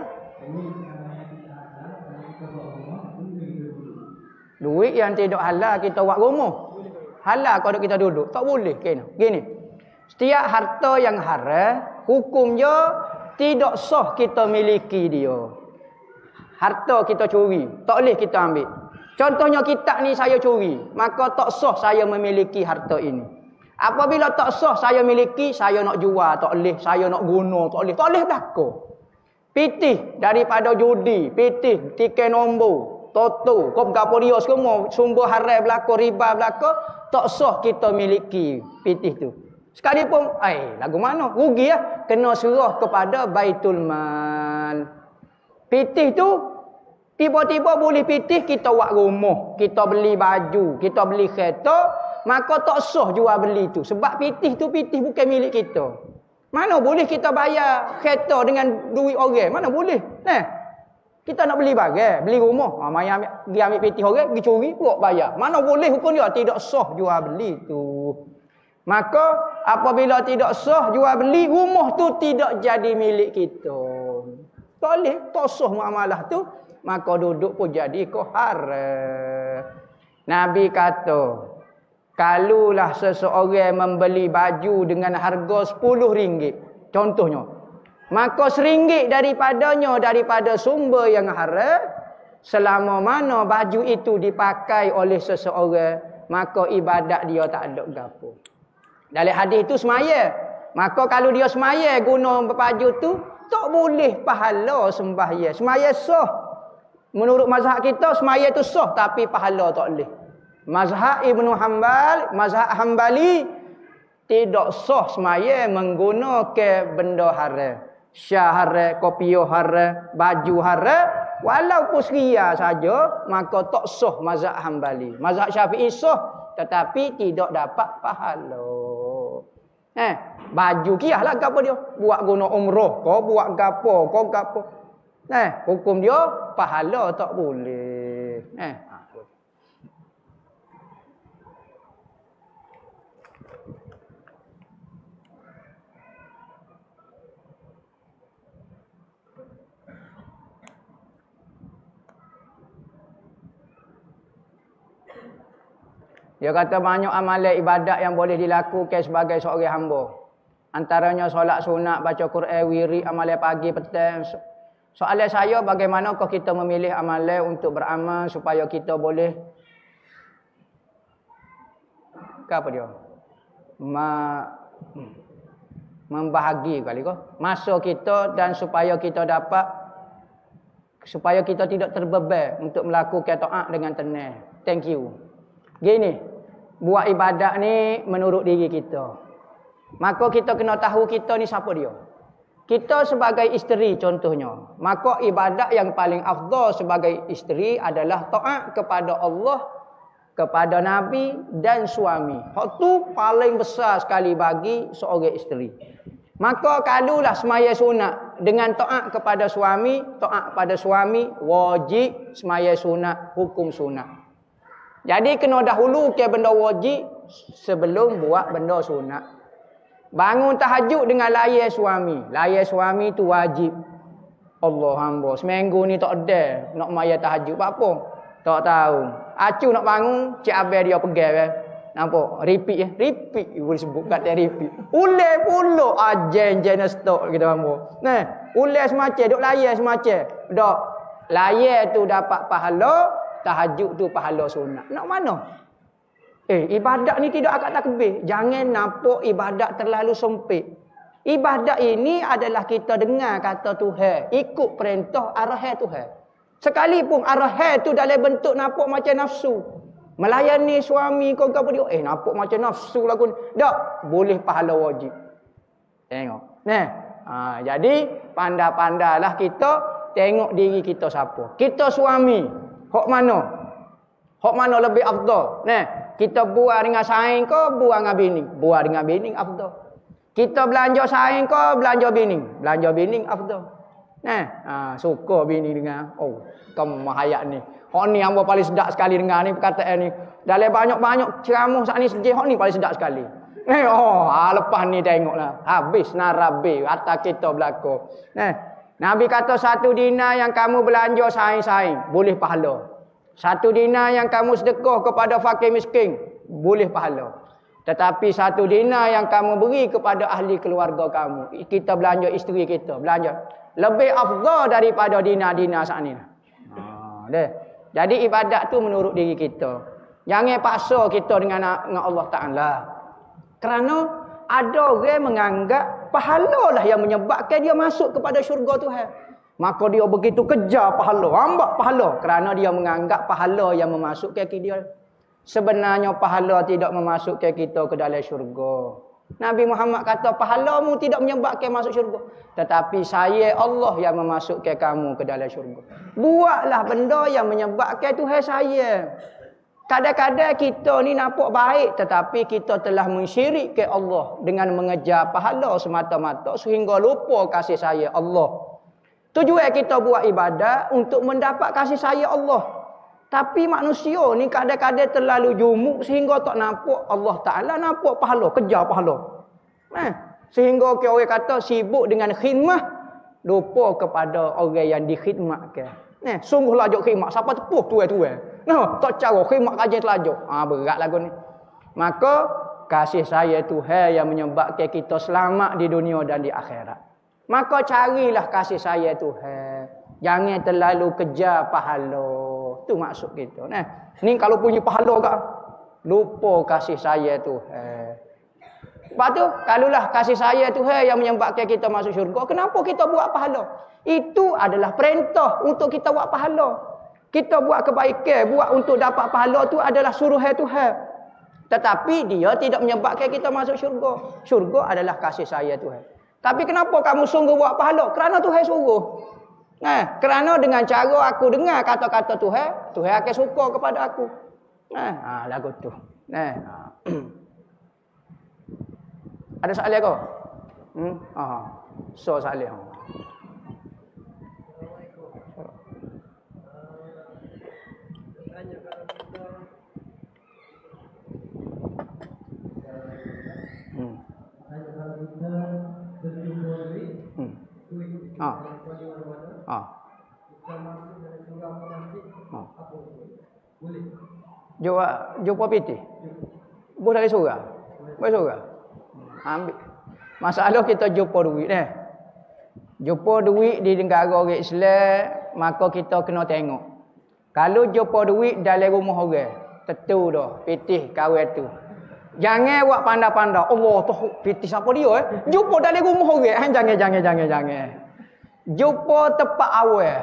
[SPEAKER 1] Duit yang tidak halal kita buat rumah. Halal kalau kita duduk. Tak boleh kena. Gini. Setiap harta yang haram, hukumnya tidak sah kita miliki dia. Harta kita curi, tak boleh kita ambil. Contohnya kitab ni saya curi, maka tak sah saya memiliki harta ini. Apabila tak sah saya miliki, saya nak jual tak boleh, saya nak guna tak boleh. Tak boleh berlaku. Pitih daripada judi, pitih tiket nombor, toto, kop gapo dia semua sumber haram berlaku, riba berlaku, tak sah kita miliki pitih tu. Sekalipun, lagu mana? Rugi ya, kena serah kepada Baitul Mal. Pitih tu tiba-tiba boleh pitih kita buat rumah, kita beli baju, kita beli kereta, maka tak sah jual beli tu. Sebab pitih tu pitih bukan milik kita. Mana boleh kita bayar kereta dengan duit orang? Mana boleh? Kita nak beli barang, beli rumah, mai ambil pitih orang, pergi curi, buat bayar. Mana boleh hukum dia? Tidak sah jual beli tu. Maka apabila tidak sah jual beli, rumah tu tidak jadi milik kita. Tak boleh, tak sah muamalah tu, maka duduk pun jadi haram. Nabi kata, kalaulah seseorang membeli baju dengan harga RM10, contohnya, maka RM1 daripada sumber yang haram, selama mana baju itu dipakai oleh seseorang, maka ibadat dia tak ada gapo. Dalam hadis itu semaya. Maka kalau dia semaya guna baju tu, tak boleh pahala sembahyang. Semaya sah. Menurut mazhab kita semaya tu sah, tapi pahala tak boleh. Mazhab Ibnu Hanbal, mazhab Hanbali, tidak sah semaya menggunakan benda haram. Syah haram, kopiah haram, baju haram, walaupun seria saja, maka tak sah mazhab Hanbali. Mazhab Syafi'i sah, tetapi tidak dapat pahala. Baju kiahlah gapo dia. Buat guna umrah, kau buat gapo, kau gapo. Hukum dia pahala tak boleh. Dia kata banyak amalan ibadat yang boleh dilakukan sebagai seorang hamba. Antaranya solat sunat, baca Quran, wirid, amalan pagi, petang. Soalan saya, bagaimanakah kita memilih amalan untuk beramal supaya kita boleh apa dia? Membahagi kali kau masa kita, dan supaya kita tidak terbeban untuk melakukan taat dengan tenang. Thank you. Gini, buat ibadat ni menurut diri kita. Maka kita kena tahu kita ni siapa dia. Kita sebagai isteri contohnya, maka ibadat yang paling afdal sebagai isteri adalah taat kepada Allah, kepada Nabi dan suami. Hak tu paling besar sekali bagi seorang isteri. Maka kalulah semaya sunat dengan taat kepada suami, taat pada suami wajib semaya sunat, hukum sunat. Jadi kena dahulu ke benda wajib sebelum buat benda sunat. Bangun tahajud dengan layan suami. Layan suami tu wajib. Allah hamba, seminggu ni tak ada nak maya tahajud. Apa? Tak tahu. Acu nak bangun, cik abang dia pegang. Nampak? Repeat. Repeat. Boleh sebut kata repeat. Ulai pula. Jen stok kita mampu. Ulai semacam. Duk layan semacam. Duk. Layan tu dapat pahala. Tahajud tu pahala sunat. Nak mana? Ibadat ni tidak akad takbir. Jangan nampak ibadat terlalu sempit. Ibadat ini adalah kita dengar kata Tuhan. Ikut perintah arahan Tuhan. Sekalipun arahan tu dalam bentuk nampak macam nafsu. Melayani suami kau apa dia? Nampak macam nafsu lah kun. Tak, boleh pahala wajib. Tengok. Jadi pandai-pandailah kita tengok diri kita siapa. Kita suami, hak mana? Hak mana lebih afdal? Kita buat dengan saing ke buat dengan bini? Buat dengan bini afdal. Kita belanja saing ke belanja bini? Belanja bini afdal. Suka bini dengan kamu mahayat ni. Hak ni hamba paling sedap sekali dengar ni perkataan ni. Dalam banyak-banyak ceramah saat ni sejih hak ni paling sedap sekali. Lepas ni tengoklah. Habis narabe atas kita berlaku. Nabi kata 1 dinar yang kamu belanja saing-saing boleh pahala. 1 dinar yang kamu sedekah kepada fakir miskin boleh pahala. Tetapi 1 dinar yang kamu beri kepada ahli keluarga kamu, kita belanja isteri kita, belanja lebih afdal daripada dinar-dinar saat ni. Jadi ibadat tu menurut diri kita. Jangan paksa kita dengan Allah Ta'ala. Kerana ada orang menganggap pahala lah yang menyebabkan dia masuk kepada syurga Tuhan. Maka dia begitu kejar pahala, hamba pahala. Kerana dia menganggap pahala yang memasukkan dia. Sebenarnya pahala tidak memasukkan kita ke dalam syurga. Nabi Muhammad kata pahalamu tidak menyebabkan masuk syurga. Tetapi saya Allah yang memasukkan kamu ke dalam syurga. Buatlah benda yang menyebabkan Tuhan saya. Kadang-kadang kita ni nampak baik. Tetapi kita telah mensyirikkan Allah dengan mengejar pahala semata-mata. Sehingga lupa kasih saya Allah. Tujuan kita buat ibadat untuk mendapat kasih saya Allah. Tapi manusia ni kadang-kadang terlalu jumuk sehingga tak nampak Allah Ta'ala, nampak pahala, kejar pahala. Sehingga orang kata sibuk dengan khidmat, lupa kepada orang yang dikhidmatkan. Sungguhlah jok khidmat, siapa tepuh tuai-tuai. Tak cara khidmat kajian telajuk. Berat lagu ni. Maka kasih saya Tuhan yang menyebabkan kita selamat di dunia dan di akhirat. Maka carilah kasih saya Tuhan. Jangan terlalu kejar pahala. Itu maksud kita. Ni kalau punya pahala kak, lupa kasih saya Tuhan. Lepas tu, kalulah kasih saya Tuhan yang menyebabkan kita masuk syurga, kenapa kita buat pahala? Itu adalah perintah untuk kita buat pahala. Kita buat kebaikan, buat untuk dapat pahala tu adalah suruhan Tuhan. Tetapi dia tidak menyebabkan kita masuk syurga. Syurga adalah kasih saya Tuhan. Tapi kenapa kamu sungguh buat pahala? Kerana Tuhan suruh. Kerana dengan cara aku dengar kata-kata Tuhan, Tuhan akan suka kepada aku. Lagu tu. Ada soalan kau? So soalan. Jumpa piti. Boleh dari surah. Boleh surah. Ambil. Masalah kita jumpa duit Jumpa duit di negara orang Islam, maka kita kena tengok. Kalau jumpa duit dalam rumah orang, tentu dah pitih kawan tu. Jangan buat pandai-pandai. Allah tu pitih siapa dia Jumpa dalam rumah orang. Jangan. Jumpa tempat awal.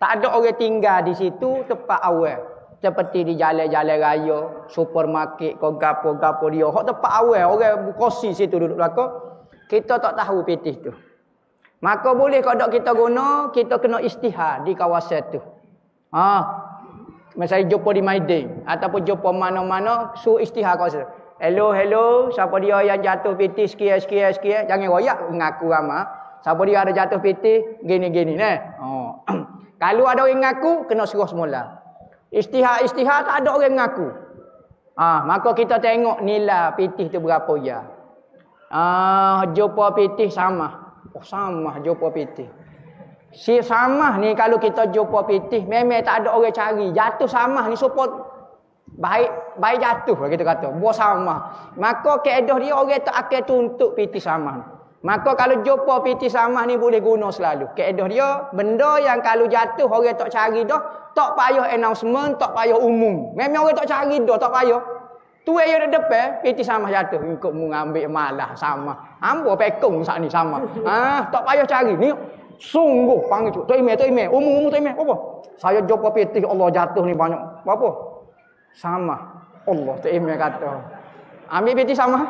[SPEAKER 1] Tak ada orang tinggal di situ, tempat awal. Seperti di jalan-jalan raya, supermarket, kau gapo-gapo dia. Hak tempat awal, orang berkongsi situ duduk belakang. Kita tak tahu pitih tu. Maka boleh kalau kita guna, kita kena istihad di kawasan tu. Misalnya jumpa di Maidin ataupun jumpa mana-mana, suruh istihar kau. Hello, siapa dia yang jatuh piti sekian. Jangan royak ngaku ramah. Siapa dia ada jatuh piti gini nah. Oh. Kalau ada orang ngaku, kena suruh semula. Istihar tak ada orang ngaku. Maka kita tengok nilai pitih tu berapa ya. Jumpa pitih sama. Sama jumpa pitih. Si samah ni kalau kita jumpa pitih memang tak ada orang cari. Jatuh samah ni support baik jatuh lah kita kata. Buah samah. Maka keedah dia orang tak akan tuntut pitih samah. Maka kalau jumpa pitih samah ni boleh guna selalu. Keedah dia benda yang kalau jatuh orang tak cari dah, tak payah announcement, tak payah umum. Memang orang tak cari dah, tak payah. Tu yang ada depan pitih samah jatuh. Ikut mengambil malah samah. Ambo pekong sat ni samah. Tak payah cari ni. Sungguh panggil tu email umum tu email apa saya jumpa pitih Allah jatuh ni banyak apa sama Allah tu email kata ambil pitih sama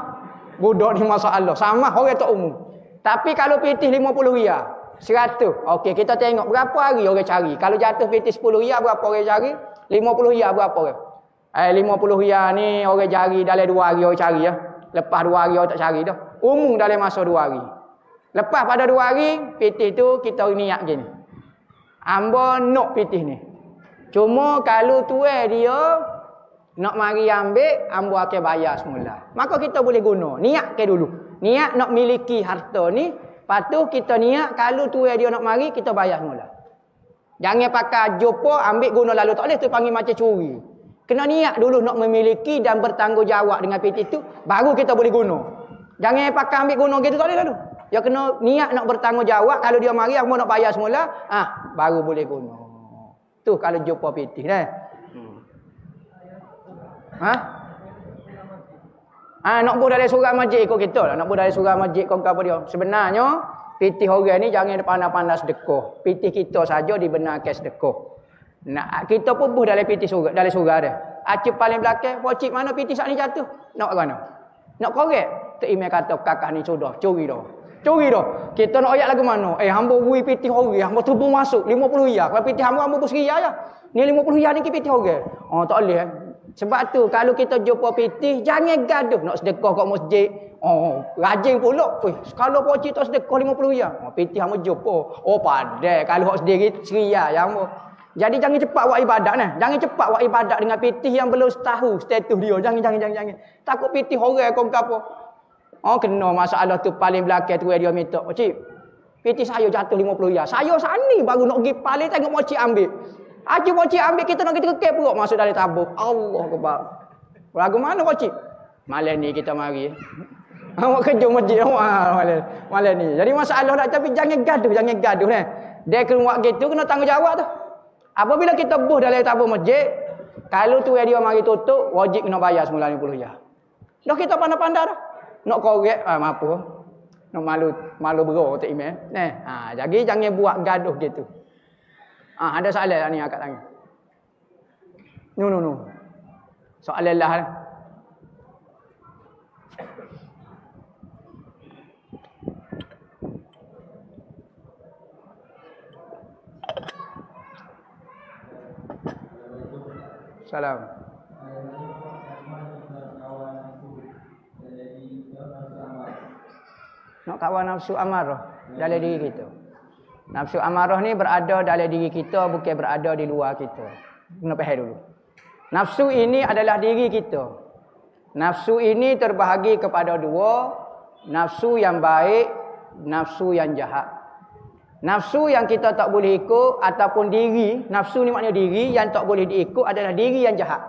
[SPEAKER 1] budak ni masalah sama orang tak umum tapi kalau pitih 50 riyal 100 okey kita tengok berapa hari orang cari kalau jatuh pitih 10 riyal berapa orang cari 50 riyal berapa orang 50 riyal ni orang cari dalam 2 hari orang cari ya lepas 2 hari orang tak cari dah umum dalam masa 2 hari. Lepas pada 2 hari, pitih tu kita niat gini. Ambo nak pitih ni. Cuma kalau tuai dia nak mari ambil, ambo akan bayar semula. Maka kita boleh guna. Niat ke dulu. Niat nak miliki harta ni, patuh kita niat kalau tuai dia nak mari, kita bayar semula. Jangan pakai jumpa, ambil guna lalu. Tak boleh tu panggil macam curi. Kena niat dulu nak memiliki dan bertanggungjawab dengan pitih tu, baru kita boleh guna. Jangan pakai ambil guna gitu, tak boleh lalu. Dia kena niat nak bertanggungjawab. Kalau dia mari, aku nak bayar semula. Baru boleh guna. Tu kalau jumpa pitih. Nak buat dari surah masjid ikut kita lah. Nak buat dari surah masjid kau apa dia. Sebenarnya, pitih orang ni jangan pandai-pandai sedekah. Pitih kita saja dibenarkan sedekah. Nak kita pun buh dalam pitih surah, dalam surah dia. Acik paling belakang, pocik mana pitih saat ni jatuh? Nak mana? Nak korek? Tak email kata kakak ni sudah curi dah. Kita nak ayat lagu mana? Hamba bui pitih orang, hamba tubuh masuk 50 riyal. Kalau pitih hamba bus riyal ya. Ni 50 riyal ni pitih orang. Tak boleh. Sebab tu kalau kita jumpa pitih jangan gaduh nak sedekah kat masjid. Rajin pula. Kalau pocik tak sedekah 50 riyal. Pitih hamba jumpa. Padai kalau hak sendiri riyal yang hamba. Jadi jangan cepat buat ibadat nah. Jangan cepat buat ibadat dengan pitih yang belum tahu status dia. Jangan. Takut pitih orang kau apa. Kena masalah tu paling belakang tu dia minta. Cik, pitih saya jatuh 50 riyal. Saya sani baru nak pergi paling tengok mocik ambil. Mocik ambil kita nak kita kekek perut masuk dalam tabung. Allah Akbar. Lagu mana mocik? Malam ni kita mari. Awak kerja masjid malam ni. Jadi masalah dah tapi jangan gaduh nah. Dia keluar gitu kena tanggungjawab tu. Apabila kita buh dalam tabung masjid, kalau tu dia mari tutup, wajib kena bayar semula 50 riyal. Dah kita pandai-pandai dah. Nak korek apa? Nak malu bro tak email. Jadi jangan buat gaduh gitu. Ada soalan ni akak tanya. No. Soalan lah. Salam. Nak kawan nafsu amarah dalam diri kita. Nafsu amarah ni berada dalam diri kita, bukan berada di luar kita. Kena faham dulu. Nafsu ini adalah diri kita. Nafsu ini terbahagi kepada dua. Nafsu yang baik, nafsu yang jahat. Nafsu yang kita tak boleh ikut ataupun diri, nafsu ni maknanya diri yang tak boleh diikut adalah diri yang jahat.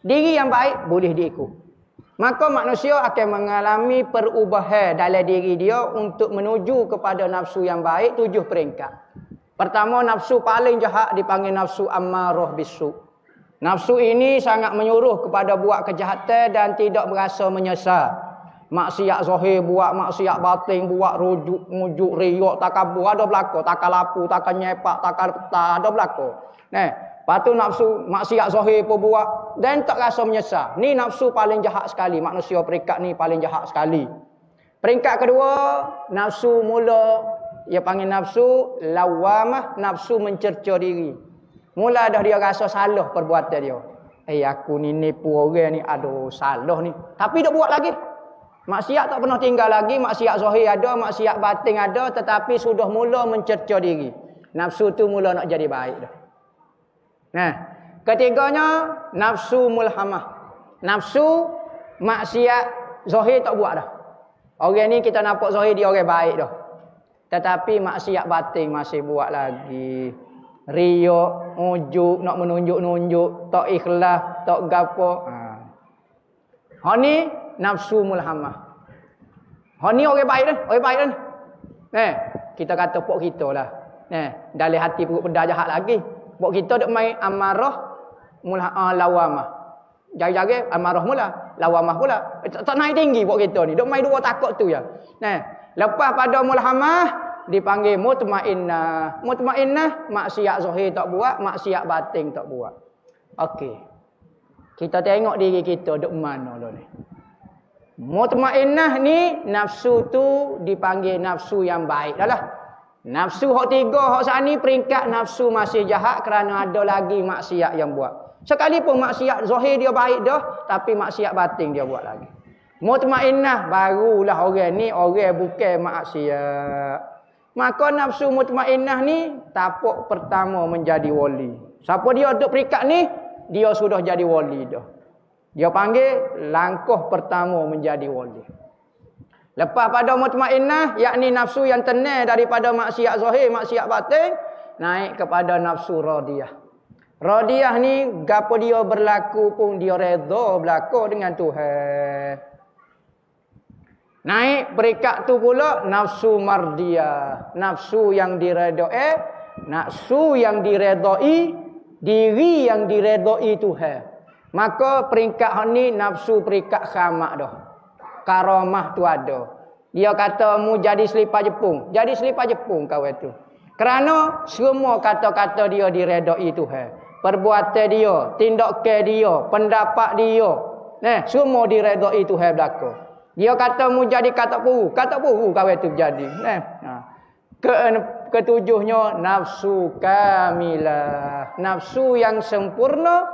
[SPEAKER 1] Diri yang baik boleh diikut. Maka manusia akan mengalami perubahan dalam diri dia untuk menuju kepada nafsu yang baik 7 peringkat. Pertama, nafsu paling jahat dipanggil nafsu ammarah bisu. Nafsu ini sangat menyuruh kepada buat kejahatan dan tidak berasa menyesal. Maksiat zahir buat, maksiat batin buat, rujuk, riak, takabur ada berlaku, takal lapu, takal nyepak, takal peta ada berlaku. Lepas tu nafsu maksiat zahir pun buat dan tak rasa menyesal. Ni nafsu paling jahat sekali. Manusia peringkat ni paling jahat sekali. Peringkat kedua, nafsu mula. Ia panggil nafsu lawamah, nafsu mencerca diri. Mula dah dia rasa salah perbuatan dia. Aku ni nipu orang ni, aduh salah ni. Tapi dak buat lagi. Maksiat tak pernah tinggal lagi, maksiat zahir ada, maksiat batin ada, tetapi sudah mula mencerca diri. Nafsu tu mula nak jadi baik dah. Nah, ketiganya nafsu mulhamah. Nafsu maksiat zahir tak buat dah. Orang ni kita nampak zahir dia orang baik dah. Tetapi maksiat batin masih buat lagi. Riak, ujuk, nak menunjuk-nunjuk, tak ikhlas, tak gapo. Ni nafsu mulhamah. Ni orang baik dah, orang baik dah. Kita kata pok kita lah. Dalam hati perut pedas jahat lagi. Pok kita duk main amarah lawamah. Jari-jari amarah mula, lawamah pula. Tak naik tinggi pok kita ni. Duk main dua takut tu ya. Lepas pada mulhamah dipanggil mutmainnah. Mutmainnah maksiat zahir tak buat, maksiat batin tak buat. Okey. Kita tengok diri kita duk mana dah ni. Mutmainnah ni nafsu tu dipanggil nafsu yang baik dah lah. Nafsu hak tiga, hak sani peringkat nafsu masih jahat kerana ada lagi maksiat yang buat. Sekalipun maksiat zahir dia baik dah, tapi maksiat batin dia buat lagi. Mutmainnah barulah orang ni orang bukan maksiat. Maka nafsu mutmainnah ni tapak pertama menjadi wali. Siapa dia duduk peringkat ni, dia sudah jadi wali dah. Dia panggil langkah pertama menjadi wali. Lepas pada mutmainnah, yakni nafsu yang tenang daripada maksiat zahir, maksiat batin, naik kepada nafsu radiyah. Radiyah ni, gapo dia berlaku pun dia redha berlaku dengan Tuhan. Naik peringkat tu pula nafsu mardiyah. Nafsu yang diredai, nafsu yang diredai, diri yang diredai Tuhan. Maka peringkat ni nafsu peringkat khamak dah. Karamah tu ada. Dia kata mu jadi selipar Jepun. Jadi selipar Jepun kawan tu. Kerana semua kata-kata dia diredai Tuhan. Perbuatan dia, tindakan dia, pendapat dia, semua diredai Tuhan belaka. Dia kata mu jadi katak puru kawan tu jadi. Ketujuhnya nafsu kamilah. Nafsu yang sempurna,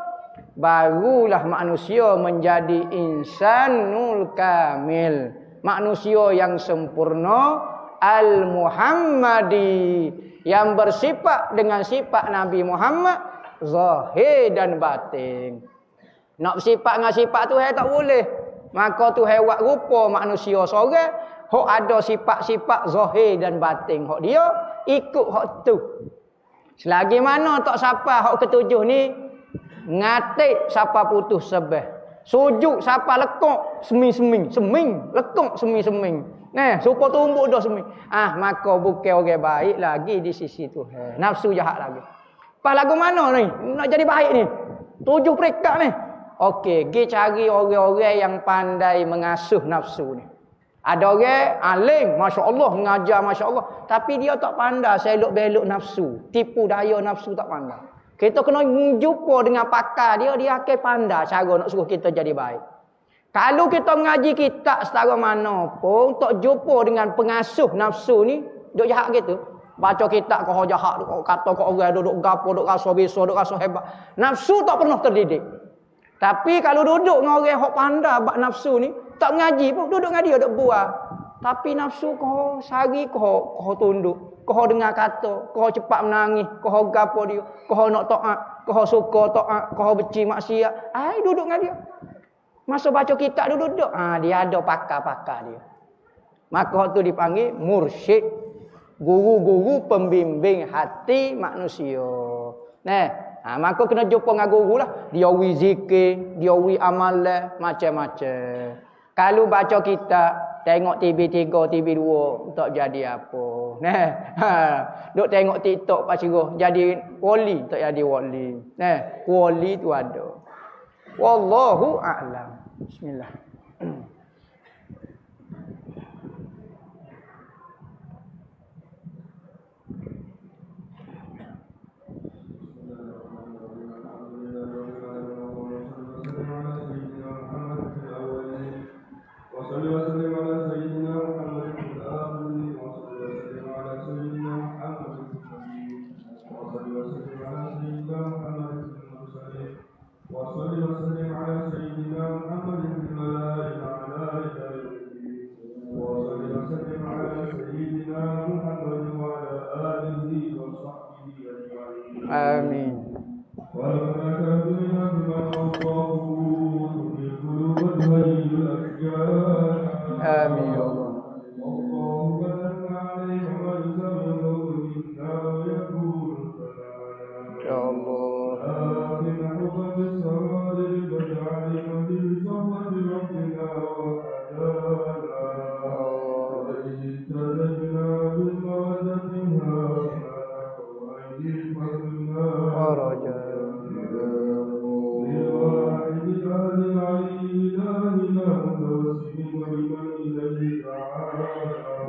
[SPEAKER 1] barulah manusia menjadi insanul kamil. Manusia yang sempurna, al-Muhammadi, yang bersifat dengan sifat Nabi Muhammad, zahir dan batin. Nak bersifat dengan sifat tu tak boleh. Maka tu buat rupa manusia seorang, hok ada sifat-sifat zahir dan batin. Hok dia ikut hok tu. Selagi mana tak siapa hok ketujuh ni, ngatik siapa putus sebeh. Sujud siapa lekuk seming-seming, lekuk seming-seming. Supaya tumbuk dah seming. Maka bukan orang baik lagi di sisi Tuhan. Nafsu jahat lagi. Pas lagu mana ni? Nak jadi baik ni. 7 peringkat ni. Okey, pergi cari orang-orang yang pandai mengasuh nafsu ni. Ada orang alim, masya-Allah, mengajar masya-Allah, tapi dia tak pandai selok-belok nafsu. Tipu daya nafsu tak pandai. Kita kena jumpa dengan pakar dia akan pandai cara nak suruh kita jadi baik. Kalau kita mengaji kitab setara mana pun, tak jumpa dengan pengasuh nafsu ni, duk jahat gitu. Baca kitab kau jahat, kau kata kau orang duduk gapo, duk rasa biasa, duk rasa hebat. Nafsu tak pernah terdidik. Tapi kalau duduk dengan orang hok pandai bab nafsu ni, tak mengaji pun, duduk dengan dia duk buat. Tapi nafsu kau sehari kau tunduk. Kau dengar kata, kau cepat menangis, kau gapo dia, kau nak taat, kau suka taat, kau benci maksiat. Duduk dengan dia. Masa baca kitab duduk. Dia ada pakar-pakar dia. Maka tu dipanggil mursyid. Guru-guru pembimbing hati manusia. Maka kena jumpa dengan guru lah. Dia wi zikir, dia wi amalan, macam-macam. Kalau baca kitab, tengok TV3, TV2, tak jadi apa. Duk tengok TikTok Pak Ciroh, jadi wali, tak jadi wali. Wali tu ada. Wallahu a'lam. Bismillah.
[SPEAKER 2] وصلى وسلم على سيدنا محمد وصل وسلم على سيدنا محمد في الملائكة على وصل وسلم على سيدنا محمد وعلى آله وصحبه أجمعين.
[SPEAKER 1] آمين.
[SPEAKER 2] ولما كانت منها بما أوصاه في القلوب تهيج الأشجار.
[SPEAKER 1] آمين يا الله.
[SPEAKER 2] والله بدلنا عليهم أجزا يدور منا ويكون سلاما.
[SPEAKER 1] يا الله.
[SPEAKER 2] لكن حبا بالسرار فاجعل في صحبة ربنا وحدانا. وإذ ابتلينا بالمودة هانا وأيدي فضلنا
[SPEAKER 1] ورجاء
[SPEAKER 2] للواحد الأهل العلي إلهنا متوسلين بمن إليه تعالى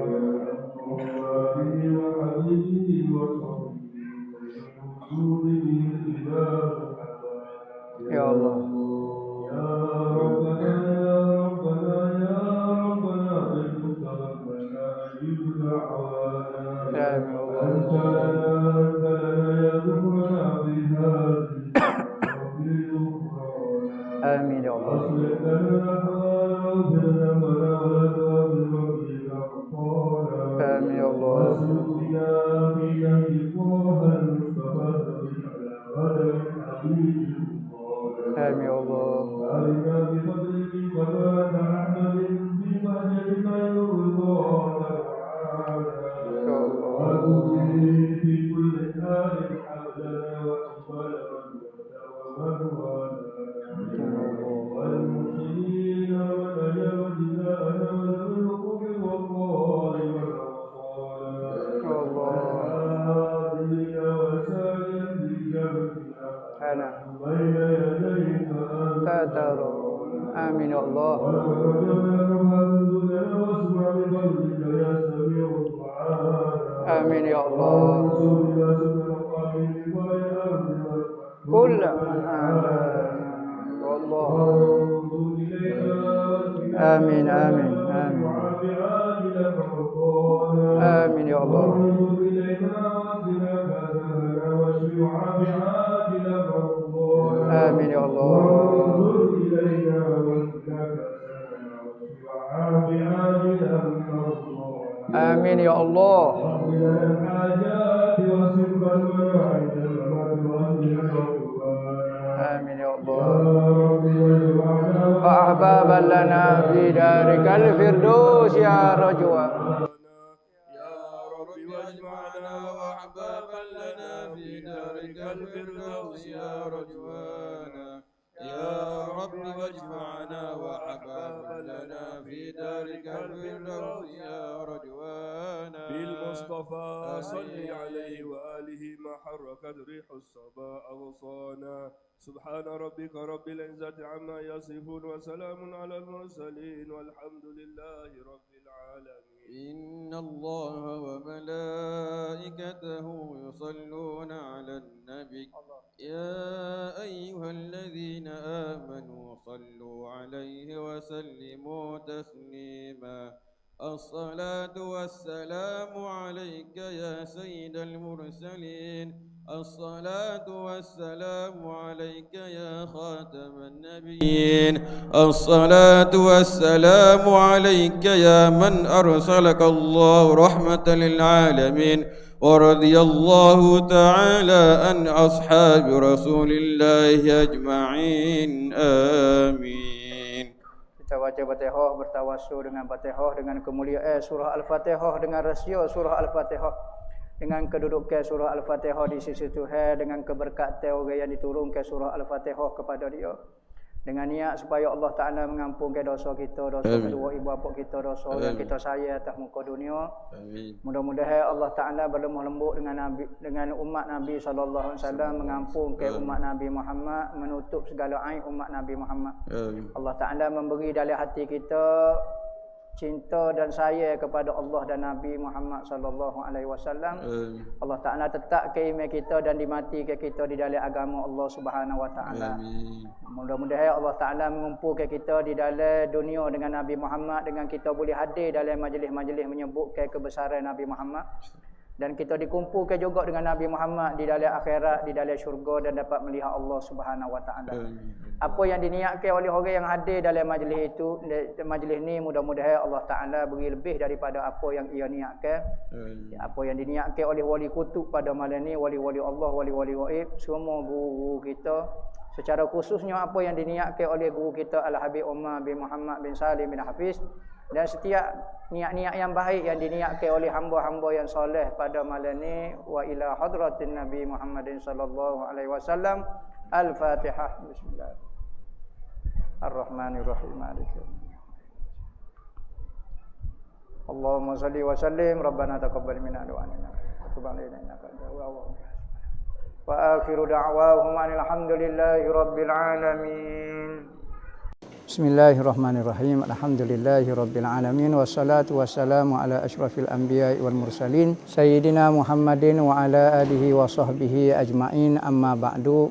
[SPEAKER 2] وآله وحبيبه وصحبه وجود به الإله
[SPEAKER 1] يا الله.
[SPEAKER 2] يا ربنا يا ربنا يا ربنا بالمستغفرنا أجب دعوانا.
[SPEAKER 1] آمين يا الله.
[SPEAKER 2] أنت لنا يا ذكرنا بهذه
[SPEAKER 1] آمين يا الله.
[SPEAKER 2] أصلح لنا أحوالنا واغفر ذنبنا ولا تغفر ربنا أخطانا.
[SPEAKER 1] آمين يا الله.
[SPEAKER 2] واسلك بنا في نهج طه المصطفى على غدر حبيب المصطفى.
[SPEAKER 1] آمين يا الله.
[SPEAKER 2] بارك بفضلك قدرة أحمد في مهجتنا يرضى تعالى.
[SPEAKER 1] يا الله.
[SPEAKER 2] وأبدي في كل حال حمدنا وأقبل ومن والمحسنين والأجاب جزاءنا والرزق والطال والعصانا وسائر بجبتنا
[SPEAKER 1] أنا
[SPEAKER 2] بين يديك
[SPEAKER 1] تترون. آمين يا الله.
[SPEAKER 2] ورجونا كما تنزلنا واسمع بفضلك يا سميع الدعاء.
[SPEAKER 1] آمين يا الله.
[SPEAKER 2] وانصرنا سنة القائم بطاع الأرض
[SPEAKER 1] كل من آمن والله. آمين آمين آمين آمين يا الله. آمين يا الله. آمين يا الله. آمين يا الله. وأحبابا لنا في دارك الفردوس يا رجوة.
[SPEAKER 2] يا رب واجمعنا وأحبابا لنا في دارك الفردوس يا رجوانا. يا رب واجمعنا وأحبابا لنا في دارك الفردوس يا رجوانا. بالمصطفى صل عليه وآله ما حركت ريح الصبا أغصانا. سبحان ربك رب العزة عما يصفون وسلام على المرسلين والحمد لله رب العالمين.
[SPEAKER 3] إن الله وملائكته يصلون على النبي يا أيها الذين آمنوا صلوا عليه وسلموا تسليما. الصلاة والسلام عليك يا سيد المرسلين. الصلاة والسلام عليك يا خاتم النبيين. الصلاة والسلام عليك يا من أرسلك الله رحمة للعالمين. ورضي الله تعالى عن أصحاب رسول الله أجمعين. آمين.
[SPEAKER 1] Kita baca Fatihah, bertawassul dengan Fatihah, dengan kemuliaan surah Al-Fatihah, dengan rasio surah Al-Fatihah, dengan kedudukan surah Al-Fatihah di sisi Tuhan, dengan keberkatan orang yang diturunkan surah Al-Fatihah kepada dia, dengan niat supaya Allah Ta'ala mengampunkan dosa kita, dosa kedua ibu bapa kita, dosa yang kita sayang atas muka dunia.
[SPEAKER 3] Amin.
[SPEAKER 1] Mudah-mudahan Allah Ta'ala berlemah lembut dengan Nabi, dengan umat Nabi SAW, mengampunkan umat Nabi Muhammad, menutup segala aib umat Nabi Muhammad.
[SPEAKER 3] Amin.
[SPEAKER 1] Allah Ta'ala memberi dalam hati kita cinta dan sayang kepada Allah dan Nabi Muhammad sallallahu alaihi wasallam. Allah Taala tetap keiman kita dan dimatikan kita di dalam agama Allah Subhanahu wa taala. Mudah-mudahan Allah Taala mengumpulkan kita di dalam dunia dengan Nabi Muhammad, dengan kita boleh hadir dalam majlis-majlis menyebutkan kebesaran Nabi Muhammad. Dan kita dikumpulkan juga dengan Nabi Muhammad di dalam akhirat, di dalam syurga dan dapat melihat Allah Subhanahu Wa Taala. Apa yang diniatkan oleh orang yang hadir dalam majlis itu, majlis ni, mudah-mudahan Allah Taala beri lebih daripada apa yang ia niatkan. Apa yang diniatkan oleh wali kutub pada malam ni, wali-wali Allah, wali-wali gaib, semua guru kita, secara khususnya apa yang diniatkan oleh guru kita Al-Habib Umar bin Muhammad bin Salim bin Hafiz, dan setiap niat-niat yang baik yang diniatkan oleh hamba-hamba yang soleh pada malam ni, wa ila hadratin Nabi Muhammadin sallallahu alaihi wasallam. Al-Fatihah. Bismillah. Ar-Rahmanir-Rahim. Allahumma salli wa sallim. Rabbana taqabbal minna du'ana. Wa tub 'alaina innaka antal tawwabur rahim. Wa akhiru da'wahum alhamdulillahi rabbil alamin. Bismillahirrahmanirrahim. Alhamdulillahi rabbil alamin. Wassalatu wassalamu ala asyrafil anbiya'i wal mursalin sayyidina Muhammadin wa ala alihi wa sahbihi ajma'in. Amma ba'du.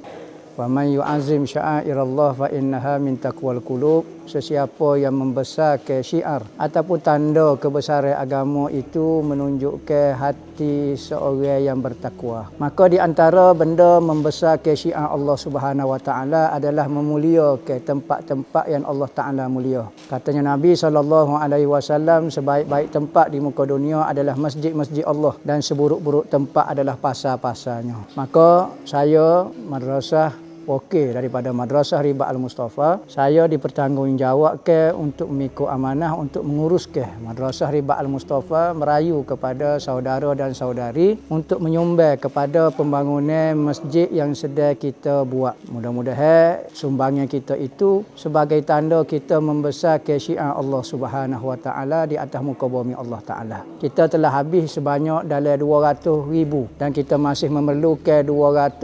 [SPEAKER 1] Wa man yu'azzim sya'airallah fa innaha min taqwal qulub. Sesiapa yang membesarkan syiar ataupun tanda kebesaran agama itu menunjukkan hati seorang yang bertakwa. Maka di antara benda membesarkan syiar Allah Subhanahu Wa Taala adalah memuliakan tempat-tempat yang Allah Taala mulia. Katanya Nabi SAW, sebaik-baik tempat di muka dunia adalah masjid-masjid Allah dan seburuk-buruk tempat adalah pasar-pasarnya. Maka saya madrasah wakil daripada Madrasah Ribat Al-Mustafa, saya dipertanggungjawabkan untuk mengikut amanah untuk menguruskan Madrasah Ribat Al-Mustafa, merayu kepada saudara dan saudari untuk menyumbang kepada pembangunan masjid yang sedang kita buat. Mudah-mudahan sumbangan kita itu sebagai tanda kita membesarkan syiar Allah Subhanahu Wa Taala di atas muka bumi Allah Taala. Kita telah habis sebanyak dalam 200,000 dan kita masih memerlukan 280,000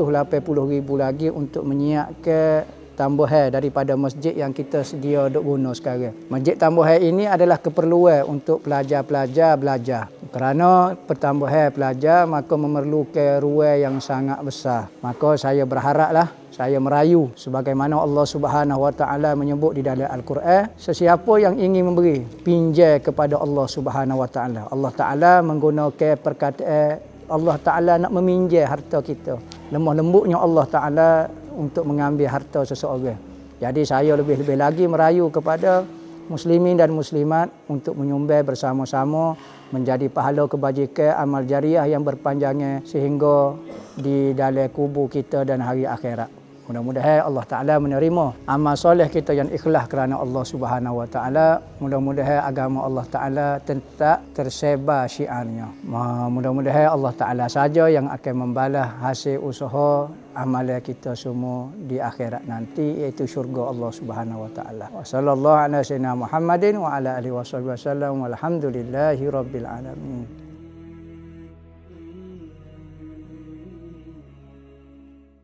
[SPEAKER 1] lagi untuk menyiapkan tambahan daripada masjid yang kita sedia duk guna sekarang. Masjid tambahan ini adalah keperluan untuk pelajar-pelajar belajar. Kerana pertambahan pelajar maka memerlukan ruang yang sangat besar. Maka saya berharaplah, saya merayu sebagaimana Allah Subhanahu Wa Taala menyebut di dalam Al-Quran, sesiapa yang ingin memberi pinjam kepada Allah Subhanahu Wa Taala. Allah Taala menggunakan perkataan Allah Taala nak meminjam harta kita. Lemah lembutnya Allah Taala untuk mengambil harta seseorang. Jadi saya lebih-lebih lagi merayu kepada muslimin dan muslimat untuk menyumbang bersama-sama menjadi pahala kebajikan amal jariah yang berpanjangnya sehingga di dalam kubur kita dan hari akhirat. Mudah-mudahan Allah Ta'ala menerima amal soleh kita yang ikhlas kerana Allah Subhanahu Wa Ta'ala. Mudah-mudahan agama Allah Ta'ala tetap tersebar syiarnya. Mudah-mudahan Allah Ta'ala saja yang akan membalas hasil usaha amalan kita semua di akhirat nanti, iaitu syurga Allah Subhanahu Wa Ta'ala. Wa sallallahu ala sayyidina Muhammadin wa ala alihi wasallam. Walhamdulillahi rabbil alamin.